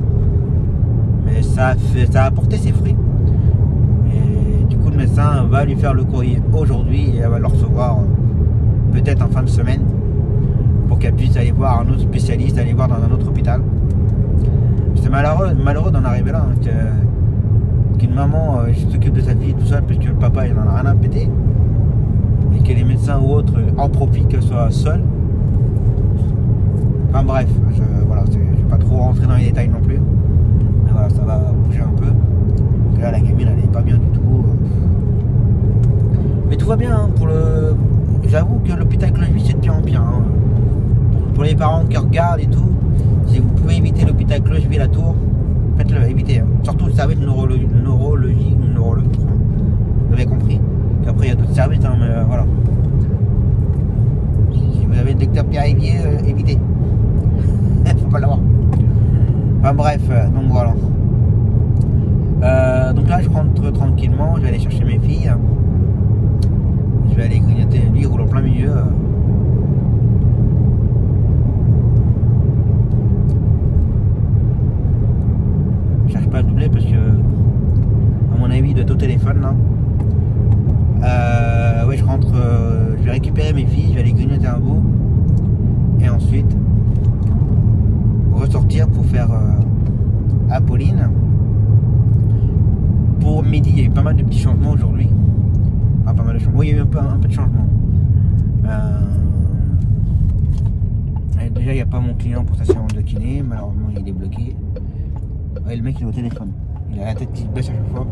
S2: mais ça a apporté ses fruits. Le médecin va lui faire le courrier aujourd'hui et elle va le recevoir peut-être en fin de semaine pour qu'elle puisse aller voir un autre spécialiste, aller voir dans un autre hôpital. C'est malheureux d'en arriver là, hein, qu'une maman s'occupe de sa fille tout seul parce que le papa il en a rien à péter et que les médecins ou autres en profitent qu'elle soit seule. Enfin bref, je vais pas trop rentrer dans les détails non plus, mais voilà, ça va bouger un peu. Là la gamine elle est pas bien du tout. Mais tout va bien, hein, j'avoue que l'hôpital Clocheville c'est de pire en pire, hein. Pour les parents qui regardent et tout, si vous pouvez éviter l'hôpital Clocheville à Tours, faites-le, évitez, hein. Surtout le service de neurologie ou neurologue, vous avez compris. Et après il y a d'autres services, hein, mais voilà. Si vous avez le docteur Pierre-Yvier, évitez. Faut pas l'avoir. Enfin bref, donc voilà. Donc là je rentre tranquillement, je vais aller chercher mes filles. Je vais aller grignoter, lui il roule en plein milieu. Je cherche pas à doubler parce que à mon avis il doit être au téléphone là. Ouais, je rentre, je vais récupérer mes filles, je vais aller grignoter un bout et ensuite ressortir pour faire Apolline. Pour midi, il y a eu pas mal de petits changements aujourd'hui. Pas mal de changements. Oui, il y a eu un peu de changement. Déjà, il n'y a pas mon client pour sa séance de kiné. Malheureusement, il est bloqué. Ouais, le mec, il est au téléphone. Il a la tête qui se baisse à chaque fois.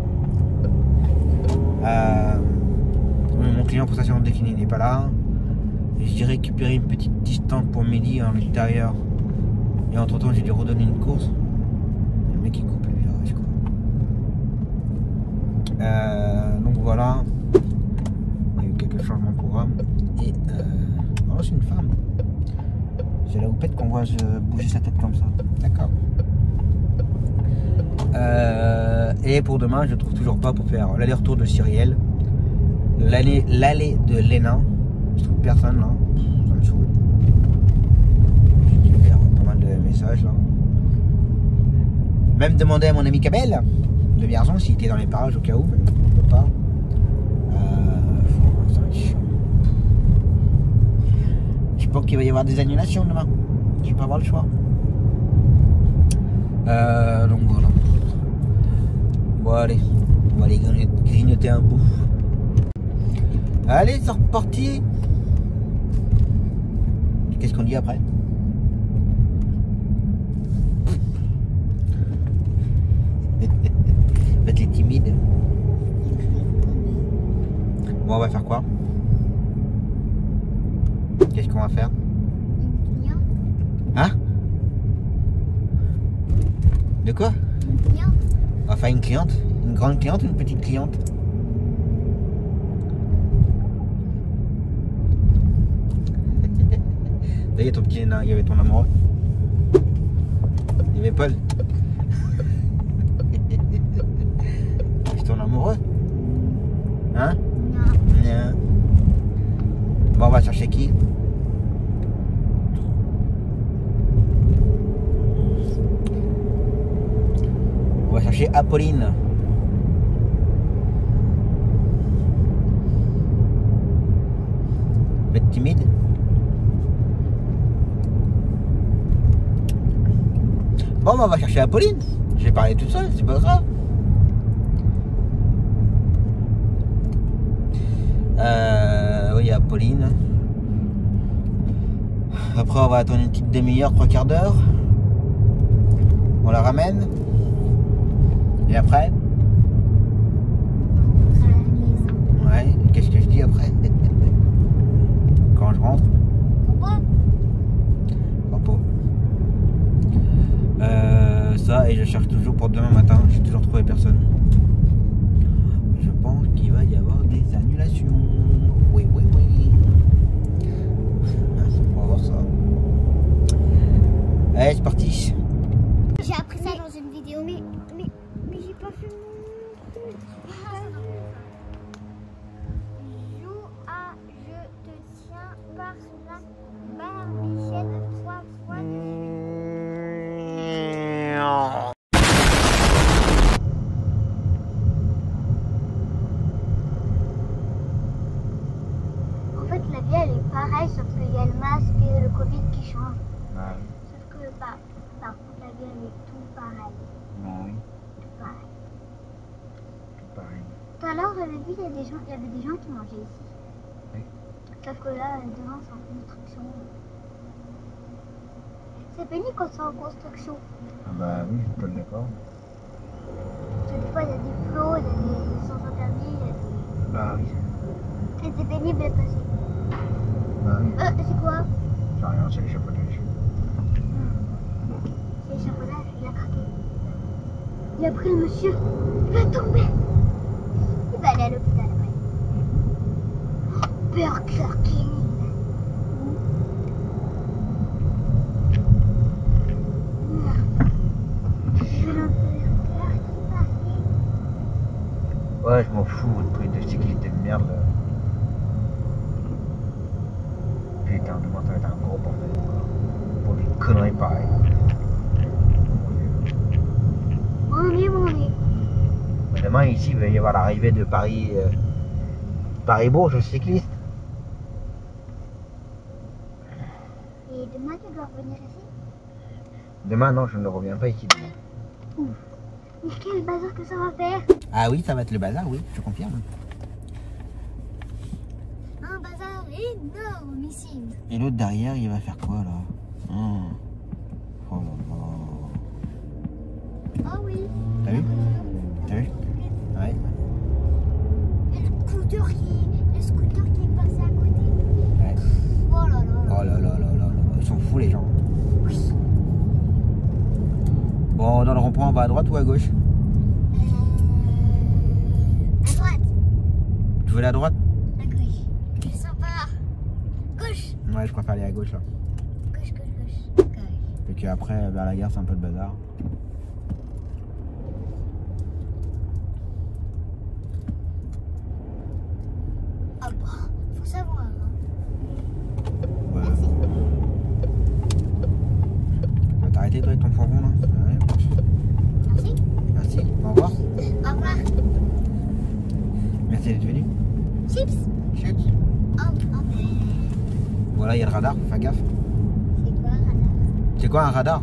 S2: Mon client pour sa séance de kiné n'est pas là. J'ai récupéré une petite distance pour midi en extérieur. Et entre temps, j'ai dû redonner une course. Le mec il coupe lui, je crois. Donc voilà. Il y a eu quelques changements de programme. Et oh, c'est une femme. C'est la houppette qu'on voit bouger sa tête comme ça. D'accord. Et pour demain, je ne trouve toujours pas pour faire l'aller-retour de Cyrielle. L'aller de Léna. Je trouve personne là. Ça me saoule. J'ai dû faire pas mal de messages là. Même demander à mon ami Kabel de Vierzon s'il était dans les parages au cas où, mais on ne peut pas. Ça va être chiant. Je pense qu'il va y avoir des annulations demain. Je vais pas avoir le choix. Donc voilà. Bon allez, on va aller grignoter un bout. Allez, c'est reparti. Qu'est-ce qu'on dit après? Faites les timides. Bon, on va faire quoi? Qu'est-ce qu'on va faire?
S5: Une cliente.
S2: Hein? De quoi?
S5: Une cliente.
S2: Enfin, une cliente? Une grande cliente ou une petite cliente? Là, il y a ton petit nain, il y avait ton amoureux. Il y avait Paul. C'est ton amoureux? Hein?
S5: Non.
S2: Bon, on va chercher qui? On va chercher Apolline. Vous êtes timide? Bon, on va chercher Apolline. Je vais parler toute seule, c'est pas grave. Oui, Apolline. Après, on va attendre une petite demi-heure, 3/4 d'heure. On la ramène. Et après?
S5: À la maison.
S2: Ouais, qu'est-ce que je dis après? Quand je rentre?
S5: Pourquoi?
S2: Repos. Ça, et je cherche toujours pour demain matin. J'ai toujours trouvé personne. Je pense qu'il va y avoir des annulations. Oui, oui, oui. On va voir ça. Allez, c'est parti.
S5: J'ai appris ça dans une vidéo, mais j'ai pas fait mon joue à je te tiens par la barbichette 3 fois. En fait, la vie elle est pareille, sauf qu'il y a le masque et le Covid qui change.
S2: Bah
S5: Sauf que par contre, la vie elle est tout pareil.
S2: oui,
S5: Tout pareil.
S2: tout pareil.
S5: Tout à l'heure, j'avais vu, il y avait des gens qui mangeaient ici.
S2: Oui.
S5: Sauf que là, devant, c'est en construction. C'est pénible quand c'est en construction.
S2: Ah bah oui, je te le d'accord.
S5: Parce que des fois, il y a des flots, il y a des sens interdits, il y a des...
S2: Bah oui.
S5: Et c'est pénible de passer.
S2: Bah oui.
S5: C'est quoi?
S2: C'est rien, c'est l'échafaudage.
S5: C'est l'échafaudage, il a craqué. Il a pris le monsieur. Il va tomber. Il va aller à l'hôpital après. Burger King. Je vais l'enlever.
S2: Ouais, je m'en fous, votre truc de sécurité de merde là. Putain, demain ça va être un gros bordel. Pour des conneries pareilles.
S5: Mon nez.
S2: Demain ici il va y avoir l'arrivée de Paris Paris-Bourges cycliste.
S5: Et demain, tu dois revenir ici.
S2: Demain non, je ne reviens pas ici demain.
S5: Mais quel bazar que ça va faire.
S2: Ah oui, ça va être le bazar, oui, je confirme.
S5: Un bazar énormissime.
S2: Et l'autre derrière, il va faire quoi là? Oh là là.
S5: Ah oui.
S2: T'as vu? T'as vu? Ouais.
S5: Et le scooter qui est passé à côté.
S2: Ouais.
S5: Oh là là.
S2: Oh là là là là là. Ils sont fous les gens.
S5: Oui.
S2: rond-point, on va à droite ou à gauche?
S5: À droite.
S2: Tu veux aller à droite?
S5: À gauche. Je sens pas. Gauche.
S2: Ouais, je préfère aller à gauche là.
S5: Gauche, gauche, gauche. Gauche.
S2: Et qu'après, vers la gare, c'est un peu de bazar.
S5: Ah bah, faut savoir. Hein.
S2: Ouais.
S5: Merci.
S2: Tu vas t'arrêter toi avec ton fourgon là? Ouais.
S5: Merci.
S2: Merci, au revoir.
S5: Au revoir.
S2: Merci d'être venu.
S5: Chips.
S2: Chut.
S5: Oh, mais...
S2: Voilà, il y a le radar, fais gaffe.
S5: C'est quoi, radar?
S2: C'est quoi un radar?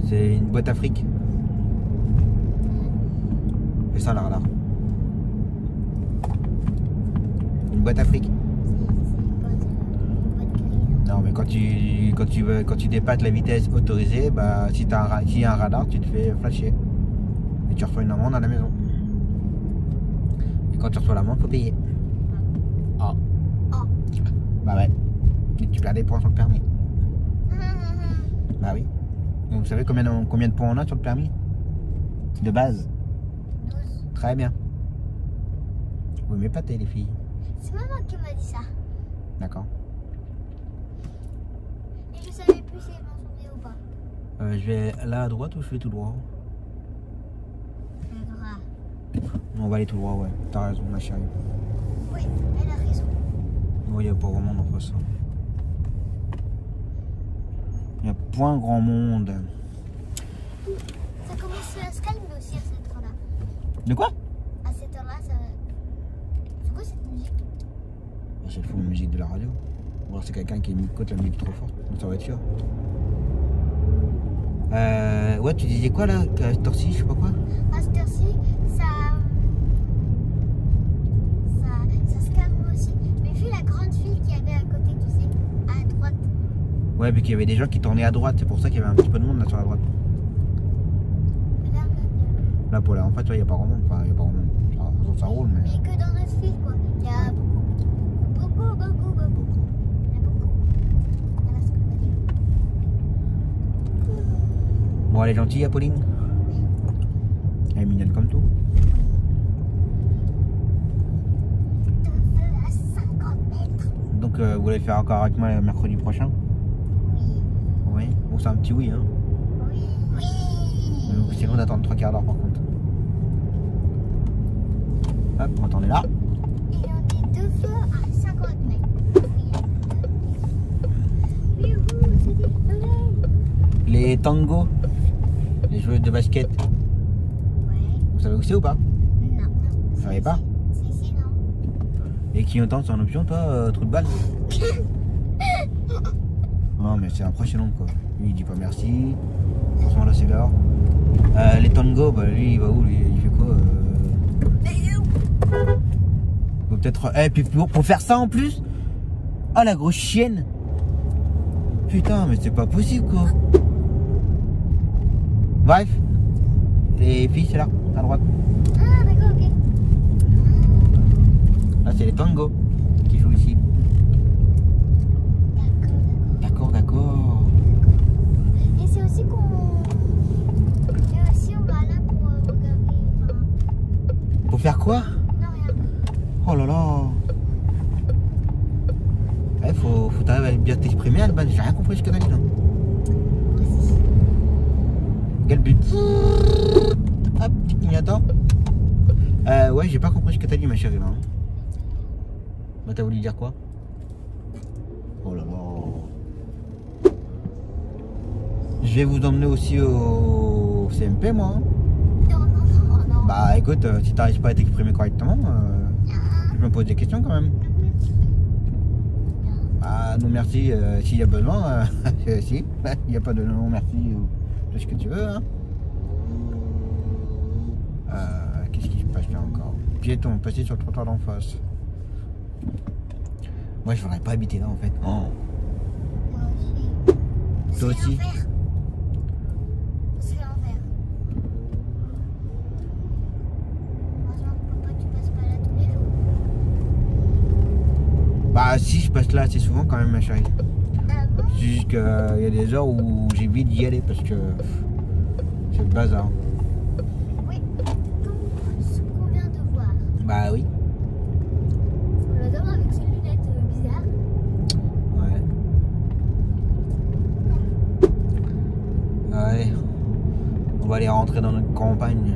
S2: C'est une boîte à fric. C'est ça le radar. Une boîte à fric.
S5: C'est une boîte grise.
S2: Non mais quand tu dépasses la vitesse autorisée, bah si s'il y a un radar, tu te fais flasher. Et tu reçois une amende à la maison. Et quand tu reçois l'amende, faut payer. Ah.
S5: Oh.
S2: Bah ouais. Et tu perds des points sur le permis. Bah oui. Donc, vous savez combien de points on a sur le permis? De base.
S5: 12.
S2: Très bien. Vous m'épatez les filles.
S5: C'est maman qui m'a dit ça.
S2: D'accord.
S5: Et je savais plus si elle m'en souvenait ou pas.
S2: Je vais là à droite ou je fais tout droit?
S5: Le bras.
S2: On va aller tout droit, ouais. T'as raison, ma chérie.
S5: Oui, elle a raison.
S2: Bon, il n'y a pas grand monde en face. Il n'y a point grand monde.
S5: Ça commence à se calmer aussi à cette heure-là.
S2: De quoi?
S5: À cette heure-là, ça... C'est quoi cette musique?
S2: C'est le fond de musique de la radio. Ou alors c'est quelqu'un qui écoute la musique trop forte dans sa voiture. Ouais, tu disais quoi là? À cette heure-ci, je sais pas quoi?
S5: À cette heure-ci, ça se calme aussi. Mais vu la grande file qu'il y avait à côté, tu sais, à droite.
S2: Ouais, mais qu'il y avait des gens qui tournaient à droite, c'est pour ça qu'il y avait un petit peu de monde là sur la droite.
S5: Là, regarde,
S2: Là, pour là, en fait, il n'y a pas grand monde. Enfin, il n'y a pas grand monde. Ça roule, mais.
S5: mais que dans notre file, quoi. Il y a beaucoup. Il y en a beaucoup. Voilà ce que je veux dire.
S2: Bon, elle est gentille, Apolline. Elle est mignonne comme tout.
S5: De feu à 50 mètres.
S2: Donc, vous voulez le faire encore avec moi mercredi prochain?
S5: Oui.
S2: Oui. Bon, c'est un petit oui, hein.
S5: Oui.
S2: Sinon, d'attendre 3 quarts d'heure par contre. Hop, on t'en est là.
S5: Et on est de feu à 50 mètres. Oui. Youhou, c'est des soleils.
S2: Les tangos, les joueuses de basket.
S5: Ouais.
S2: Vous savez où c'est ou pas?
S5: Non.
S2: Vous savez pas?
S5: Si, non.
S2: Et clignotant, c'est en option, toi, trou de balle? Non, mais c'est impressionnant quoi. Lui, il dit pas merci. Franchement, là, c'est l'heure. Les tangos, bah, lui, il va où? Lui, il fait quoi? Faut peut-être. Eh, puis pour faire ça en plus? Ah, la grosse chienne! Putain, mais c'est pas possible quoi! Bref, les filles, c'est là, à droite.
S5: Ah, d'accord, ok.
S2: Là, c'est les tangos qui jouent ici.
S5: D'accord.
S2: D'accord.
S5: Et c'est aussi qu'on... Et aussi, on va là pour regarder... Enfin...
S2: Pour faire quoi?
S5: Non, rien.
S2: Oh là là! Ouais, faut t'arriver à bien t'exprimer, Alban. J'ai rien compris jusqu'à maintenant. Quel but? Hop, petit clignotant. Ouais, j'ai pas compris ce que t'as dit, ma chérie, là. Bah, t'as voulu dire quoi? Oh là là. Je vais vous emmener aussi au CMP, moi.
S5: Non.
S2: Bah, écoute, si t'arrives pas à t'exprimer correctement, je me pose des questions quand même. Ah, non merci, s'il y a besoin, si, il n'y a pas de non merci ou tout ce que tu veux. Hein. Qu'est-ce qui se passe là encore? Piéton, passer sur le trottoir d'en face. Moi je voudrais pas habiter là en fait. Oh.
S5: Moi aussi.
S2: Toi aussi?
S5: C'est l'envers. Heureusement, papa, tu passes pas là tous les jours.
S2: Bah si, je passe là assez souvent quand même ma chérie.
S5: Ah bon?
S2: C'est juste qu'il y a des heures où j'ai envie d'y aller parce que C'est le bazar.
S5: Oui, comme ce qu'on vient de voir.
S2: Bah oui.
S5: Le homme avec ses lunettes bizarres.
S2: Ouais. Ouais. On va aller rentrer dans notre campagne.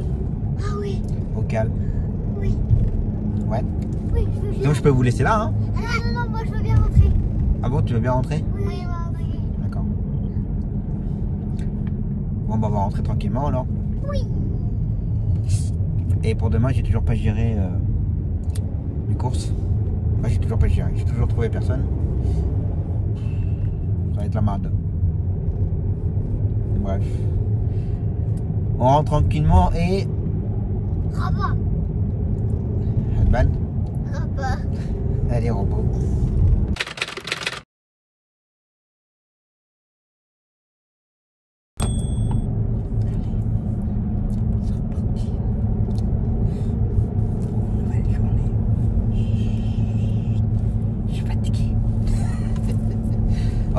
S5: Ah oui,
S2: Au calme.
S5: oui,
S2: Ouais.
S5: oui, je veux bien.
S2: Donc je peux vous laisser là, hein?
S5: Ah non, non, moi je veux bien rentrer.
S2: Ah bon, tu veux bien rentrer?
S5: Oui, oui, oui.
S2: D'accord. Bon, bah on va rentrer tranquillement alors.
S5: Oui.
S2: Et pour demain, j'ai toujours pas géré mes courses. Moi, j'ai toujours pas géré. J'ai toujours trouvé personne. Ça va être la merde. Bref. On rentre tranquillement et...
S5: Rabat.
S2: Alban,
S5: Rabat.
S2: allez, robot.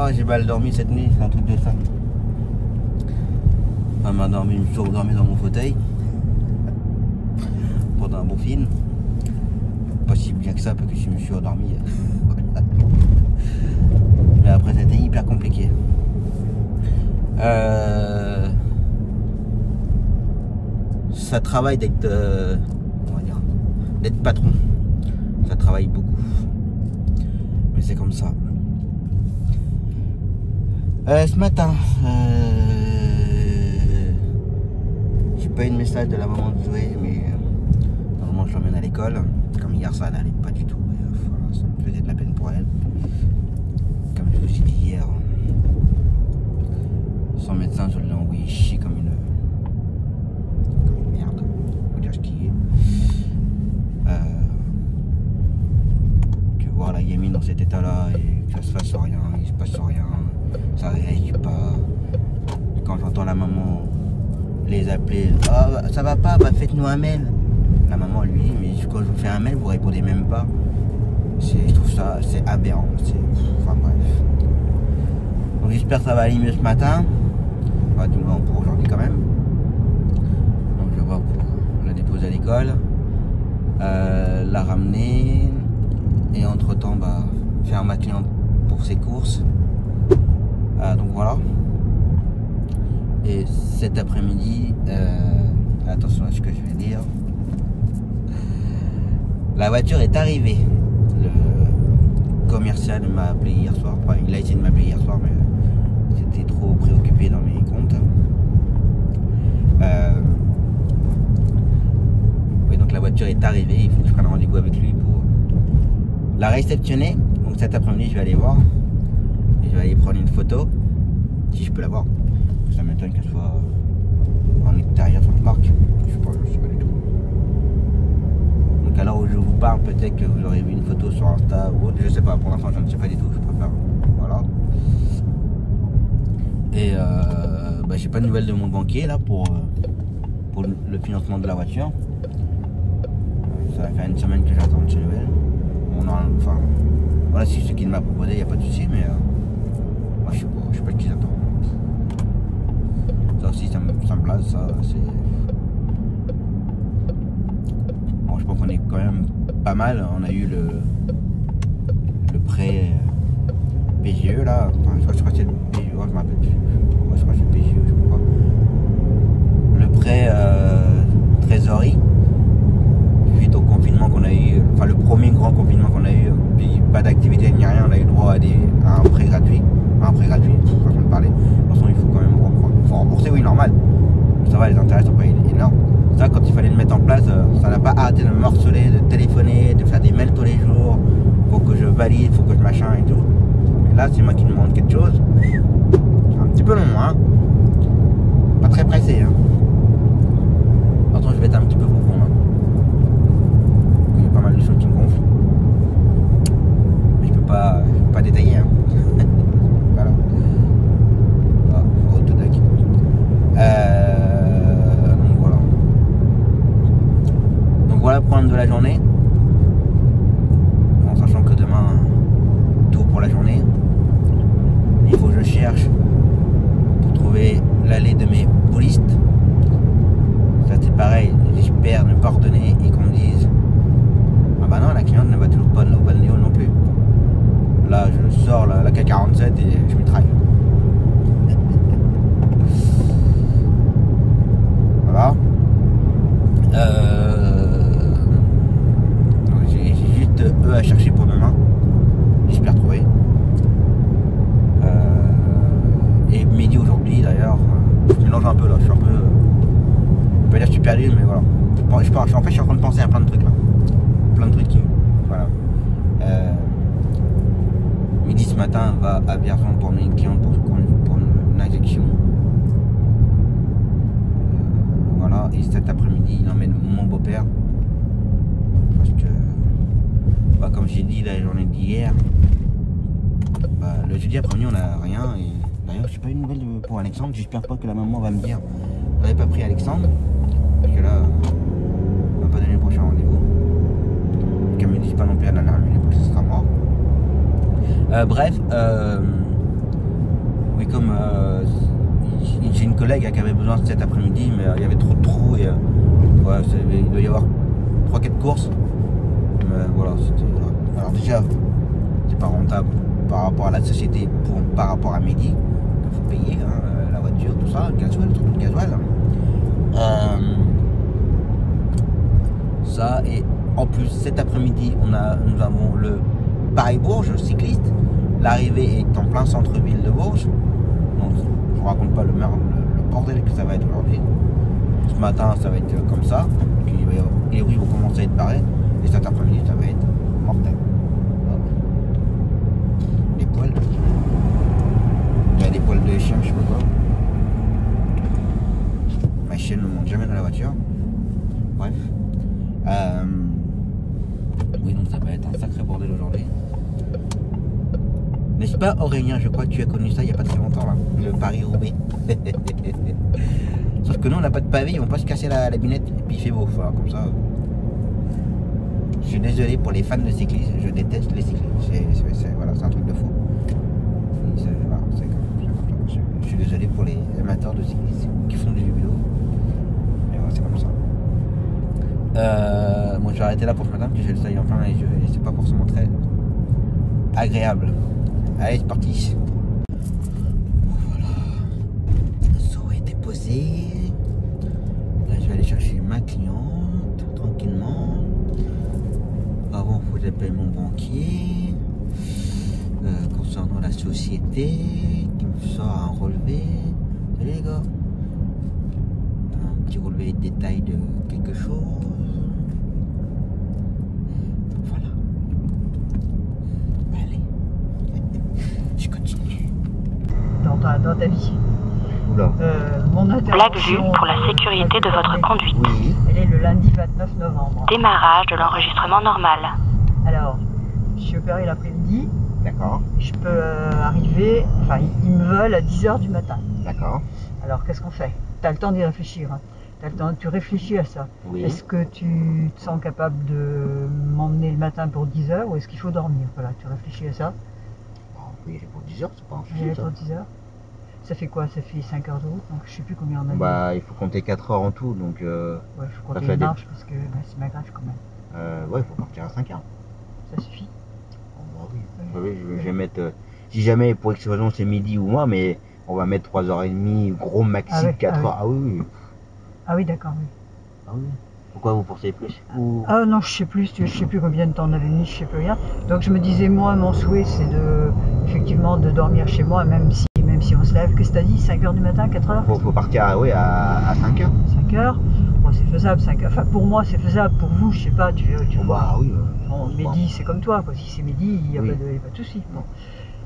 S2: Oh, j'ai mal dormi cette nuit, c'est un truc de ça. Elle m'a dormi, je me suis endormi dans mon fauteuil pendant un bon film. Pas si bien que ça, parce que je me suis endormi. Mais après, c'était hyper compliqué. Ça travaille d'être, on va dire, d'être patron. Ça travaille beaucoup. Mais c'est comme ça. Ce matin, j'ai pas eu de message de la maman de Zoé, mais normalement je l'emmène à l'école. Comme hier, ça n'allait pas du tout. Et, voilà, ça me faisait de la peine pour elle. Comme je vous ai dit hier, son médecin, je l'ai envoyé chier comme une merde. Faut dire ce qui est. Que voir la gamine dans cet état-là et que ça se fasse rien, il se passe rien. Ça réagit pas. Quand j'entends la maman les appeler, oh, ça va pas, bah faites-nous un mail. La maman lui dit, mais quand je vous fais un mail, vous répondez même pas. Je trouve ça, c'est aberrant. Enfin bref. Donc j'espère que ça va aller mieux ce matin. Enfin, du moins pour aujourd'hui quand même. Donc je vais voir pour la déposer à l'école, la ramener et entre temps bah, faire ma cliente pour ses courses. Donc voilà. Et cet après-midi, attention à ce que je vais dire. La voiture est arrivée. Le commercial m'a appelé hier soir. Enfin, il a essayé de m'appeler hier soir, mais j'étais trop préoccupé dans mes comptes. Oui, donc la voiture est arrivée. Il faut que je prenne rendez-vous avec lui pour la réceptionner. Donc cet après-midi, je vais aller voir. Et je vais aller prendre une photo. Si je peux la voir. Ça m'étonne qu'elle soit en extérieur sur le parc. Je sais pas du tout. Donc à l'heure où je vous parle, peut-être que vous aurez vu une photo sur Insta ou autre. Je sais pas, pour l'instant je ne sais pas du tout. Je préfère. Voilà. Et bah, j'ai pas de nouvelles de mon banquier là pour le financement de la voiture. Ça va faire une semaine que j'attends de ces nouvelles. Enfin, voilà, si ce qu'il m'a proposé, il n'y a pas de souci, mais moi je sais pas ce qu'ils attendent. Ça aussi, ça me place, ça, c'est... Bon, je pense qu'on est quand même pas mal. On a eu le prêt PGE, là. Enfin, je crois que c'est le PGE, je me rappelle plus. Ouais, je crois que c'est le PGE, je sais pas quoi. Le prêt trésorerie, suite au confinement qu'on a eu, enfin le premier grand confinement qu'on a eu, puis pas d'activité ni rien, on a eu droit à un prêt gratuit. Un prêt gratuit, façon de parler. De toute façon, il faut quand même rembourser, oui, normal. Ça va, les intérêts sont pas énormes. Ça, quand il fallait le mettre en place, ça n'a pas arrêté de me morceler, de téléphoner, de faire des mails tous les jours. Faut que je valide, faut que je machin et tout. Et là, c'est moi qui demande quelque chose. C'est un petit peu long, hein. Pas très pressé, hein. Par contre, je vais être un petit peu profond, hein. Il y a pas mal de choses qui me gonflent. Mais je peux pas détailler, hein. Voilà. Donc voilà le programme de la journée. En sachant que demain, tour pour la journée. Il faut que je cherche pour trouver l'allée de mes boulistes. mélange un peu là, je suis un peu. Je peux dire que je suis perdu, mais voilà. En fait, je suis en train de penser à plein de trucs là. Plein de trucs qui. Voilà. Midi ce matin va à Vierzon pour une cliente pour une injection. Voilà, et cet après-midi, il emmène mon beau-père. Parce que, bah, comme j'ai dit la journée d'hier, bah, le jeudi après-midi, on n'a rien. Et d'ailleurs, je n'ai pas eu de nouvelles pour Alexandre. J'espère pas que la maman va me dire vous n'avez pas pris Alexandre. Parce que là, on va pas donner le prochain rendez-vous. Qu'elle me dise pas non plus à la annulée parce que ce sera mort. Bref, oui, comme j'ai une collègue qui avait besoin cet après-midi, mais il y avait trop de trous et ouais, il doit y avoir 3-4 courses. Mais voilà, alors déjà, c'est pas rentable par rapport à la société, par rapport à Mehdi. Il faut payer hein, la voiture, tout ça, le gasoil, le truc de gasoil. Ça, et en plus, cet après-midi, nous avons le Paris-Bourges cycliste. L'arrivée est en plein centre-ville de Bourges. Donc, je vous raconte pas le bordel que ça va être aujourd'hui. Ce matin, ça va être comme ça. Les rues vont commencer à être barrées. Et cet après-midi, ça va être mortel. Les poils. Il y a des poils de chien, je sais pas quoi. Ma chienne ne monte jamais dans la voiture. Bref. Oui, donc ça va être un sacré bordel aujourd'hui. N'est-ce pas Aurélien? Je crois que tu as connu ça il n'y a pas très longtemps là. Le Paris-Roubaix. Sauf que nous on n'a pas de pavé, ils vont pas se casser la binette et puis il fait beau. Voilà, comme ça. Je suis désolé pour les fans de cyclisme, je déteste les cyclistes. Voilà, c'est un truc de fou. Voilà, je suis désolé pour les amateurs de cyclisme qui font du vélo. Mais voilà, c'est comme ça. Moi je vais arrêter là pour ce matin parce que j'ai le soleil en plein les yeux et c'est pas forcément très agréable. Allez, c'est parti. Voilà. Zoé est déposé. Là, je vais aller chercher ma cliente tranquillement. Avant, il faut que j'appelle mon banquier concernant la société qui me sort un relevé. Salut les gars. Un petit relevé de détail de quelque chose.
S3: Dans ta vie.
S2: Oula.
S3: Mon intervention
S6: Blague vue pour la sécurité de votre conduite.
S2: Oui.
S3: Elle est le lundi 29 novembre.
S6: Démarrage de l'enregistrement normal.
S3: Alors, je suis opéré l'après-midi.
S2: D'accord.
S3: Je peux arriver, enfin ils me veulent à 10h du matin.
S2: D'accord.
S3: Alors qu'est-ce qu'on fait? Tu as le temps d'y réfléchir. Hein. T'as le temps, tu réfléchis à ça.
S2: Oui.
S3: Est-ce que tu te sens capable de m'emmener le matin pour 10h ou est-ce qu'il faut dormir? Voilà, tu réfléchis à ça.
S2: Oui, j'ai pour 10 heures, c'est pas un
S3: J'ai
S2: souci.
S3: pour 10h. Ça fait quoi? Ça fait 5 heures de route, donc je sais plus combien on a.
S2: Bah, il faut compter 4 heures en tout, donc.
S3: Ouais, il faut compter
S2: fait
S3: les
S2: des-
S3: marches parce que bah, c'est ma grave quand même.
S2: Ouais, il faut partir à 5 heures.
S3: Ça suffit.
S2: Oh, bah oui. Bah oui, je vais mettre. Si jamais, pour X raison, c'est midi ou moins, mais on va mettre 3h30, gros maxi
S3: Ah ouais,
S2: 4
S3: ah
S2: heures. Ah oui, oui.
S3: Ah oui, d'accord, oui.
S2: Ah oui. Pourquoi vous pensez plus ou...
S3: Ah non, je sais plus combien de temps on avait mis, je sais plus rien. Donc je me disais, moi, mon souhait, c'est effectivement de dormir chez moi, même si on se lève. Qu'est-ce que t'as dit? 5h du matin, 4h?
S2: Faut partir à 5 heures.
S3: 5h? Bon, c'est faisable, 5h. Enfin, pour moi, c'est faisable. Pour vous, je sais pas, tu
S2: Bon,
S3: vois.
S2: bah oui.
S3: Bon, midi, c'est comme toi, quoi. Si c'est midi, il n'y a,
S2: Oui.
S3: pas de souci. Bon.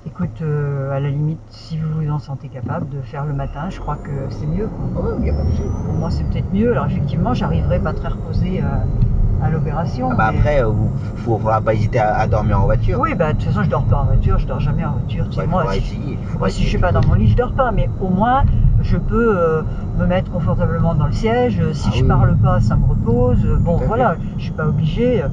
S3: Écoute, à la limite, si vous vous en sentez capable de faire le matin, je crois que c'est mieux, quoi.
S2: Ah oui, il n'y a pas de souci.
S3: Pour moi, c'est peut-être mieux. Alors, effectivement, j'arriverai pas très reposée à l'opération.
S2: Ah bah
S3: mais-
S2: après, faudra pas hésiter à dormir en voiture.
S3: Oui, bah, de toute façon, je dors pas en voiture, je dors jamais en voiture. Tu sais,
S2: Ouais,
S3: moi,
S2: faudra
S3: si,
S2: essayer.
S3: moi, si je suis pas dans mon lit, je dors pas, mais au moins, je peux me mettre confortablement dans le siège. Si
S2: Ah
S3: je
S2: oui.
S3: parle pas, ça me repose. Bon,
S2: Tout à
S3: voilà, je suis pas obligée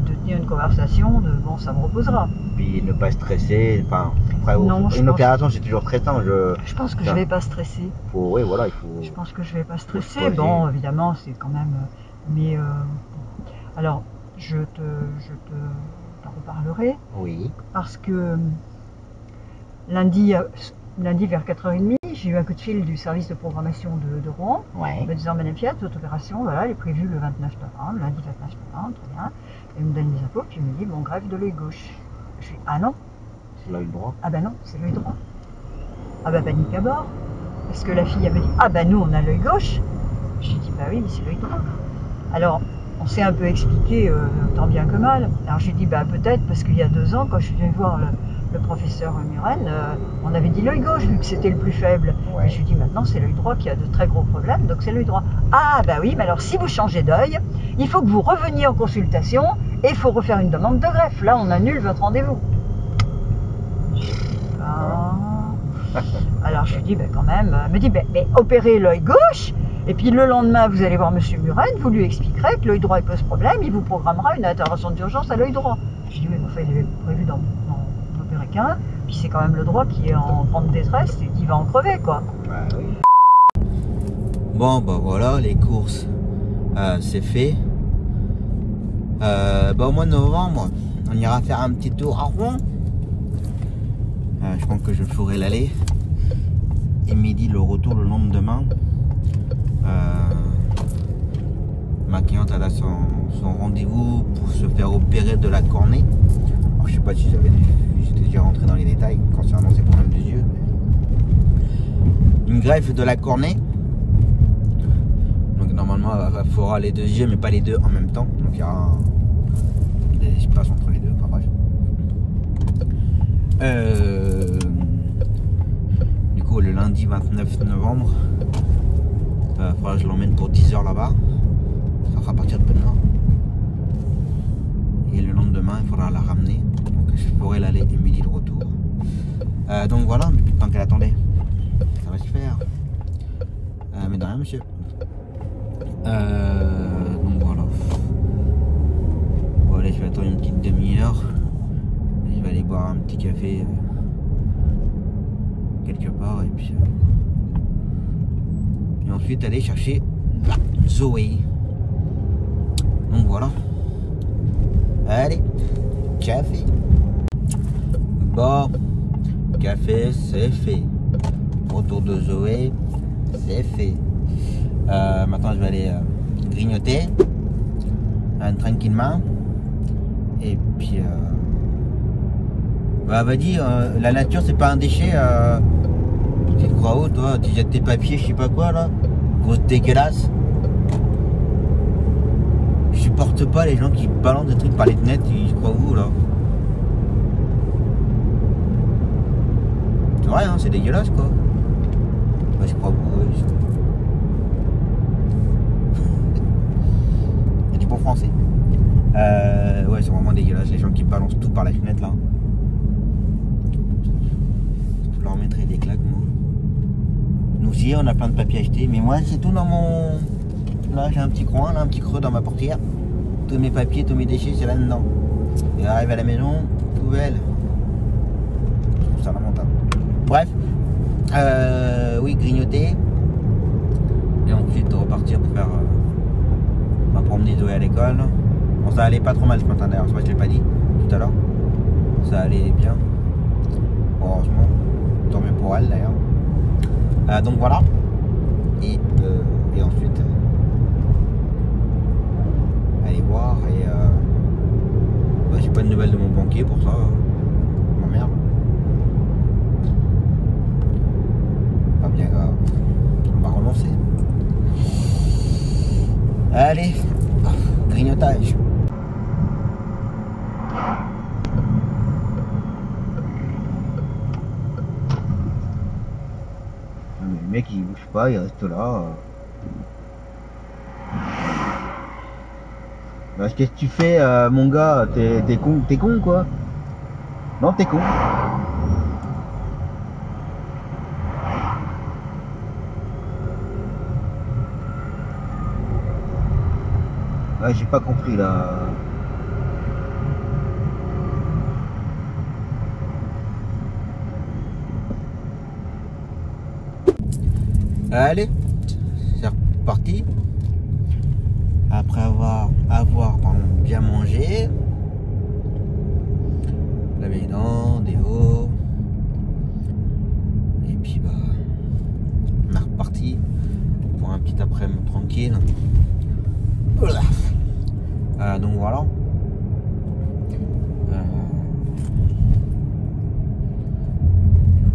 S3: de tenir une conversation. Bon, ça me reposera.
S2: Puis ne pas stresser. Enfin, après,
S3: Non, je
S2: une
S3: pense-
S2: opération, c'est toujours stressant.
S3: Je pense que
S2: Ça.
S3: je vais pas stresser.
S2: Oui, voilà, il faut.
S3: Je pense que je vais pas stresser.
S2: poser.
S3: Bon, évidemment, c'est quand même. Mais bon. Alors, je t'en reparlerai.
S2: Oui.
S3: Parce que lundi vers 4h30, j'ai eu un coup de fil du service de programmation de Rouen,
S2: Ouais.
S3: me disant Madame Fiat, votre opération, voilà, elle est prévue le 29 novembre, lundi 29 novembre, très bien. Et il me donne les infos, puis il me dit, bon, greffe de l'œil gauche. Je dis, ah non,
S2: C'est l'œil droit.
S3: ah ben non, c'est l'œil droit. Ah ben panique à bord. Parce que la fille avait dit, ah ben nous on a l'œil gauche. J'ai dit, bah oui, mais c'est l'œil droit. Alors, on s'est un peu expliqué, tant bien que mal. Alors j'ai dit, bah peut-être, parce qu'il y a 2 ans, quand je suis venue voir le professeur Muren, on avait dit l'œil gauche, vu que c'était le plus faible.
S2: Ouais.
S3: Et je lui ai dit, maintenant c'est l'œil droit qui a de très gros problèmes, donc c'est l'œil droit. Ah bah oui, mais alors si vous changez d'œil, il faut que vous reveniez en consultation et il faut refaire une demande de greffe. Là, on annule votre rendez-vous. Ah. Alors je lui dis, ben quand même, elle me dit, ben, mais opérez l'œil gauche, et puis le lendemain, vous allez voir monsieur Muren, vous lui expliquerez que l'œil droit il pose problème, il vous programmera une intervention d'urgence à l'œil droit. Je dis, mais enfin, il avait prévu d'en opérer qu'un, puis c'est quand même le droit qui est en grande détresse et qui va en crever, quoi.
S2: Ouais, oui.
S1: Bon, bah voilà, les courses, c'est fait. Au mois de novembre, on ira faire un petit tour à Rouen. Je pense que je ferai l'aller. Et midi, le retour le lendemain. Ma cliente elle a son rendez-vous pour se faire opérer de la cornée. Alors, je sais pas si j'étais déjà rentré dans les détails concernant ces problèmes des yeux. Une greffe de la cornée. Donc normalement il faudra les 2 yeux mais pas les 2 en même temps. Donc il y aura des espaces entre les 2. Enfin bref. Du coup le lundi 29 novembre, faudra que je l'emmène pour 10 h là-bas. Ça sera à partir de bonne heure. Et le lendemain il faudra la ramener. Donc je pourrai l'aller et midi le retour. Donc voilà, mais plus de temps qu'elle attendait. Ça va se faire. Mais de rien monsieur. Donc voilà. Bon allez, je vais attendre une petite demi-heure. Je vais aller boire un petit café quelque part et puis et ensuite aller chercher Zoé. Donc voilà. Allez, café. Bon, café c'est fait. Retour de Zoé, c'est fait. Maintenant je vais aller grignoter tranquillement. Et puis bah vas-y, la nature c'est pas un déchet. Tu te crois où toi? Tu jettes tes papiers, je sais pas quoi là. Grosse dégueulasse. Je supporte pas les gens qui balancent des trucs par les fenêtres, ils se croient où là? C'est vrai hein, c'est dégueulasse quoi. Ouais, je crois où et du bon français. Ouais c'est vraiment dégueulasse les gens qui balancent tout par la fenêtre là. Je leur mettrai des claques moi. Nous aussi on a plein de papiers achetés, mais moi c'est tout dans mon... Là j'ai un petit coin, là un petit creux dans ma portière. Tous mes papiers, tous mes déchets c'est là-dedans. Et arrive à la maison, poubelle. Je trouve ça lamentable. Bref. Oui, grignoter. Et ensuite repartir pour faire... on va promener Zoé à l'école. Bon ça allait pas trop mal ce matin d'ailleurs, c'est vrai que je l'ai pas dit tout à l'heure. Ça allait bien. Heureusement. Tant mieux pour elle d'ailleurs. Donc voilà. Et ensuite aller voir et bah, j'ai pas de nouvelles de mon banquier pour ça. Ma merde. Pas bien grave. On va renoncer. Allez, grignotage. Le mec il bouge pas, il reste là. Bah, qu'est-ce que tu fais mon gars? T'es con quoi? Non t'es con. Ouais j'ai pas compris là. Allez, c'est reparti. Après avoir bien mangé, laver les dents, déo, et puis bah on est reparti pour un petit après-midi tranquille. Donc voilà. Je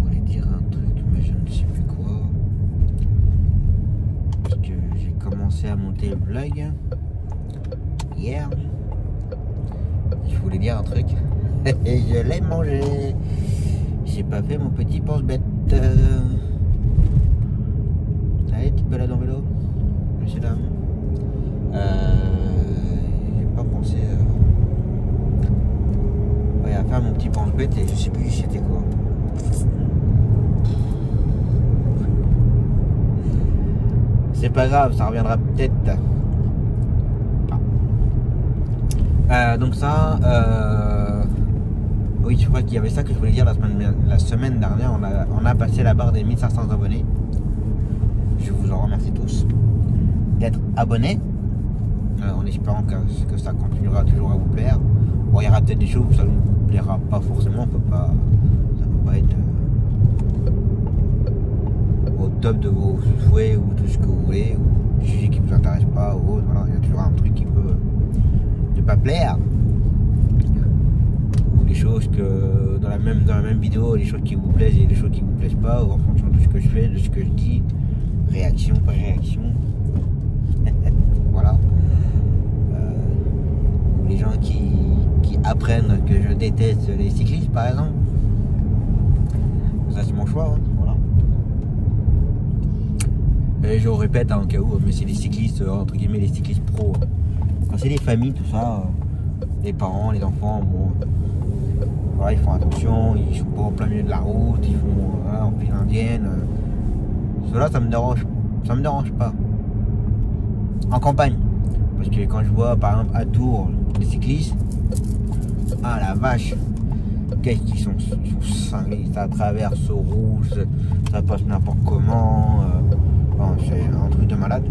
S1: voulais dire un truc mais je ne sais plus quoi. commencé à monter le vlog hier. Je voulais dire un truc et je l'ai mangé. J'ai pas fait mon petit pense-bête. Allez, petite balade en vélo, monsieur dame. J'ai pas pensé ouais, à faire mon petit pense-bête et je sais plus c'était quoi. C'est pas grave, ça reviendra peut-être. Donc ça, oui, je crois qu'il y avait ça que je voulais dire la semaine dernière. On a passé la barre des 1500 abonnés. Je vous en remercie tous d'être abonnés, en espérant que ça continuera toujours à vous plaire. Bon, il y aura peut-être des choses où ça ne vous plaira pas forcément, ça peut pas être au top de vos souhaits ou tout ce que vous voulez, ou des sujets qui vous intéressent pas ou autre. Voilà, il y a toujours un truc qui peut ne pas plaire, ou des choses que dans la même vidéo, des choses qui vous plaisent et des choses qui vous plaisent pas, ou en fonction de ce que je fais, de ce que je dis, réaction, pas réaction. Voilà. Les gens qui apprennent que je déteste les cyclistes, par exemple. Ça, c'est mon choix, hein. Voilà. Et je répète, hein, en cas où, mais c'est les cyclistes, entre guillemets, les cyclistes pros. Quand c'est les familles, tout ça, les parents, les enfants, bon, voilà, ils font attention, ils sont pas au plein milieu de la route, ils font en file indienne. Cela, ça me dérange pas. En campagne, parce que quand je vois par exemple à Tours les cyclistes, ah la vache, qu'est-ce qu'ils sont cinglés, ça traverse au rouge, ça passe n'importe comment, bon, c'est un truc de malade.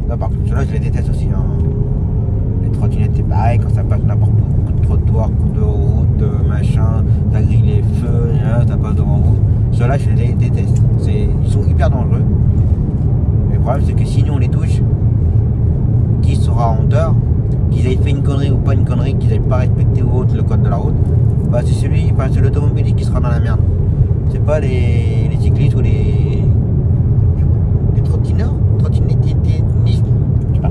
S1: Là par contre, ceux-là je les déteste aussi, hein. Les trottinettes c'est pareil, quand ça passe n'importe où, coup de trottoir, coup de route, machin, ça grille les feux, ça passe devant vous. Ceux-là je les déteste, ils sont hyper dangereux. Mais le problème c'est que si nous on les touche, qui sera en tort, qu'ils aient fait une connerie ou pas une connerie, qu'ils n'aient pas respecté ou autre le code de la route, bah c'est l'automobiliste qui sera dans la merde. C'est pas les cyclistes ou les trottinettes, je sais pas.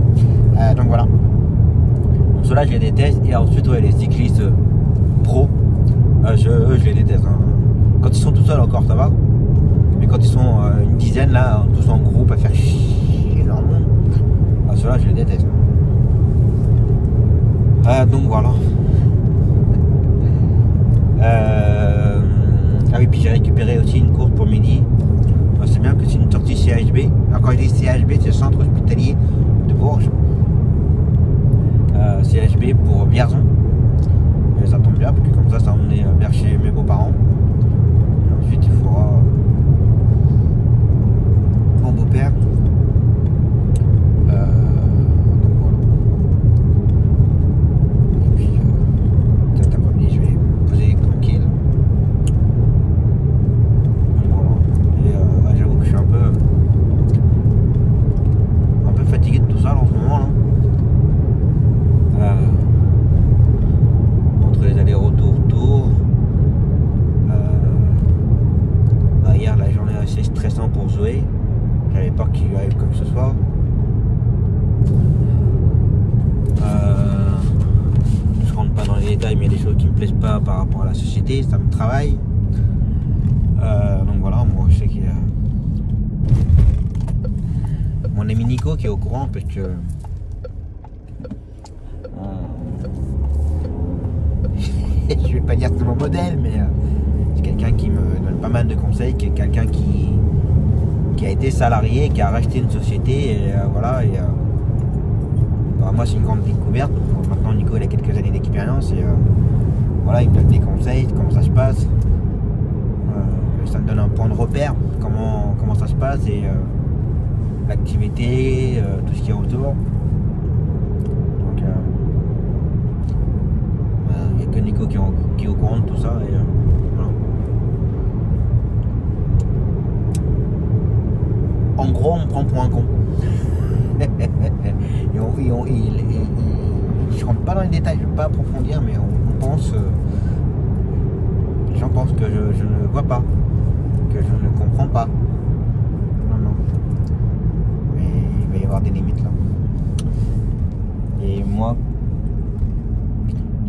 S1: Donc voilà. Donc ceux-là je les déteste. Et ensuite ouais, les cyclistes pros, eux je les déteste. Hein. Quand ils sont tout seuls encore ça va. Mais quand ils sont une dizaine là, tous en groupe à faire chier leur monde, ceux-là je les déteste. Donc voilà. Ah oui, puis j'ai récupéré aussi une course pour midi. C'est bien que c'est une sortie CHB. Alors quand je dis CHB, c'est le centre hospitalier de Bourges. CHB pour Vierzon. Et ça tombe bien parce que comme ça emmené vers chez mes beaux-parents. Et ensuite il faudra mon beau-père. J'avais peur qu'il lui arrive quoi que ce soit. Je rentre pas dans les détails, mais il y a des choses qui me plaisent pas par rapport à la société, ça me travaille. Donc voilà, moi je sais qu'il y a mon ami Nico qui est au courant parce que je vais pas dire que c'est mon modèle, mais c'est quelqu'un qui me donne pas mal de conseils, qui est quelqu'un qui a été salarié, qui a racheté une société, et voilà. Et, bah, moi, c'est une grande découverte. Maintenant, Nico, il a quelques années d'expérience, et voilà, il me donne des conseils, comment ça se passe. Ça me donne un point de repère, comment ça se passe, et l'activité, tout ce qu'il y a autour. Donc, il n'y a que Nico qui est au courant de tout ça, et voilà. En gros, on me prend pour un con. Je rentre pas dans les détails, je ne vais pas approfondir, mais on pense. Les gens pensent que je ne vois pas, que je ne comprends pas. Non. Mais il va y avoir des limites là.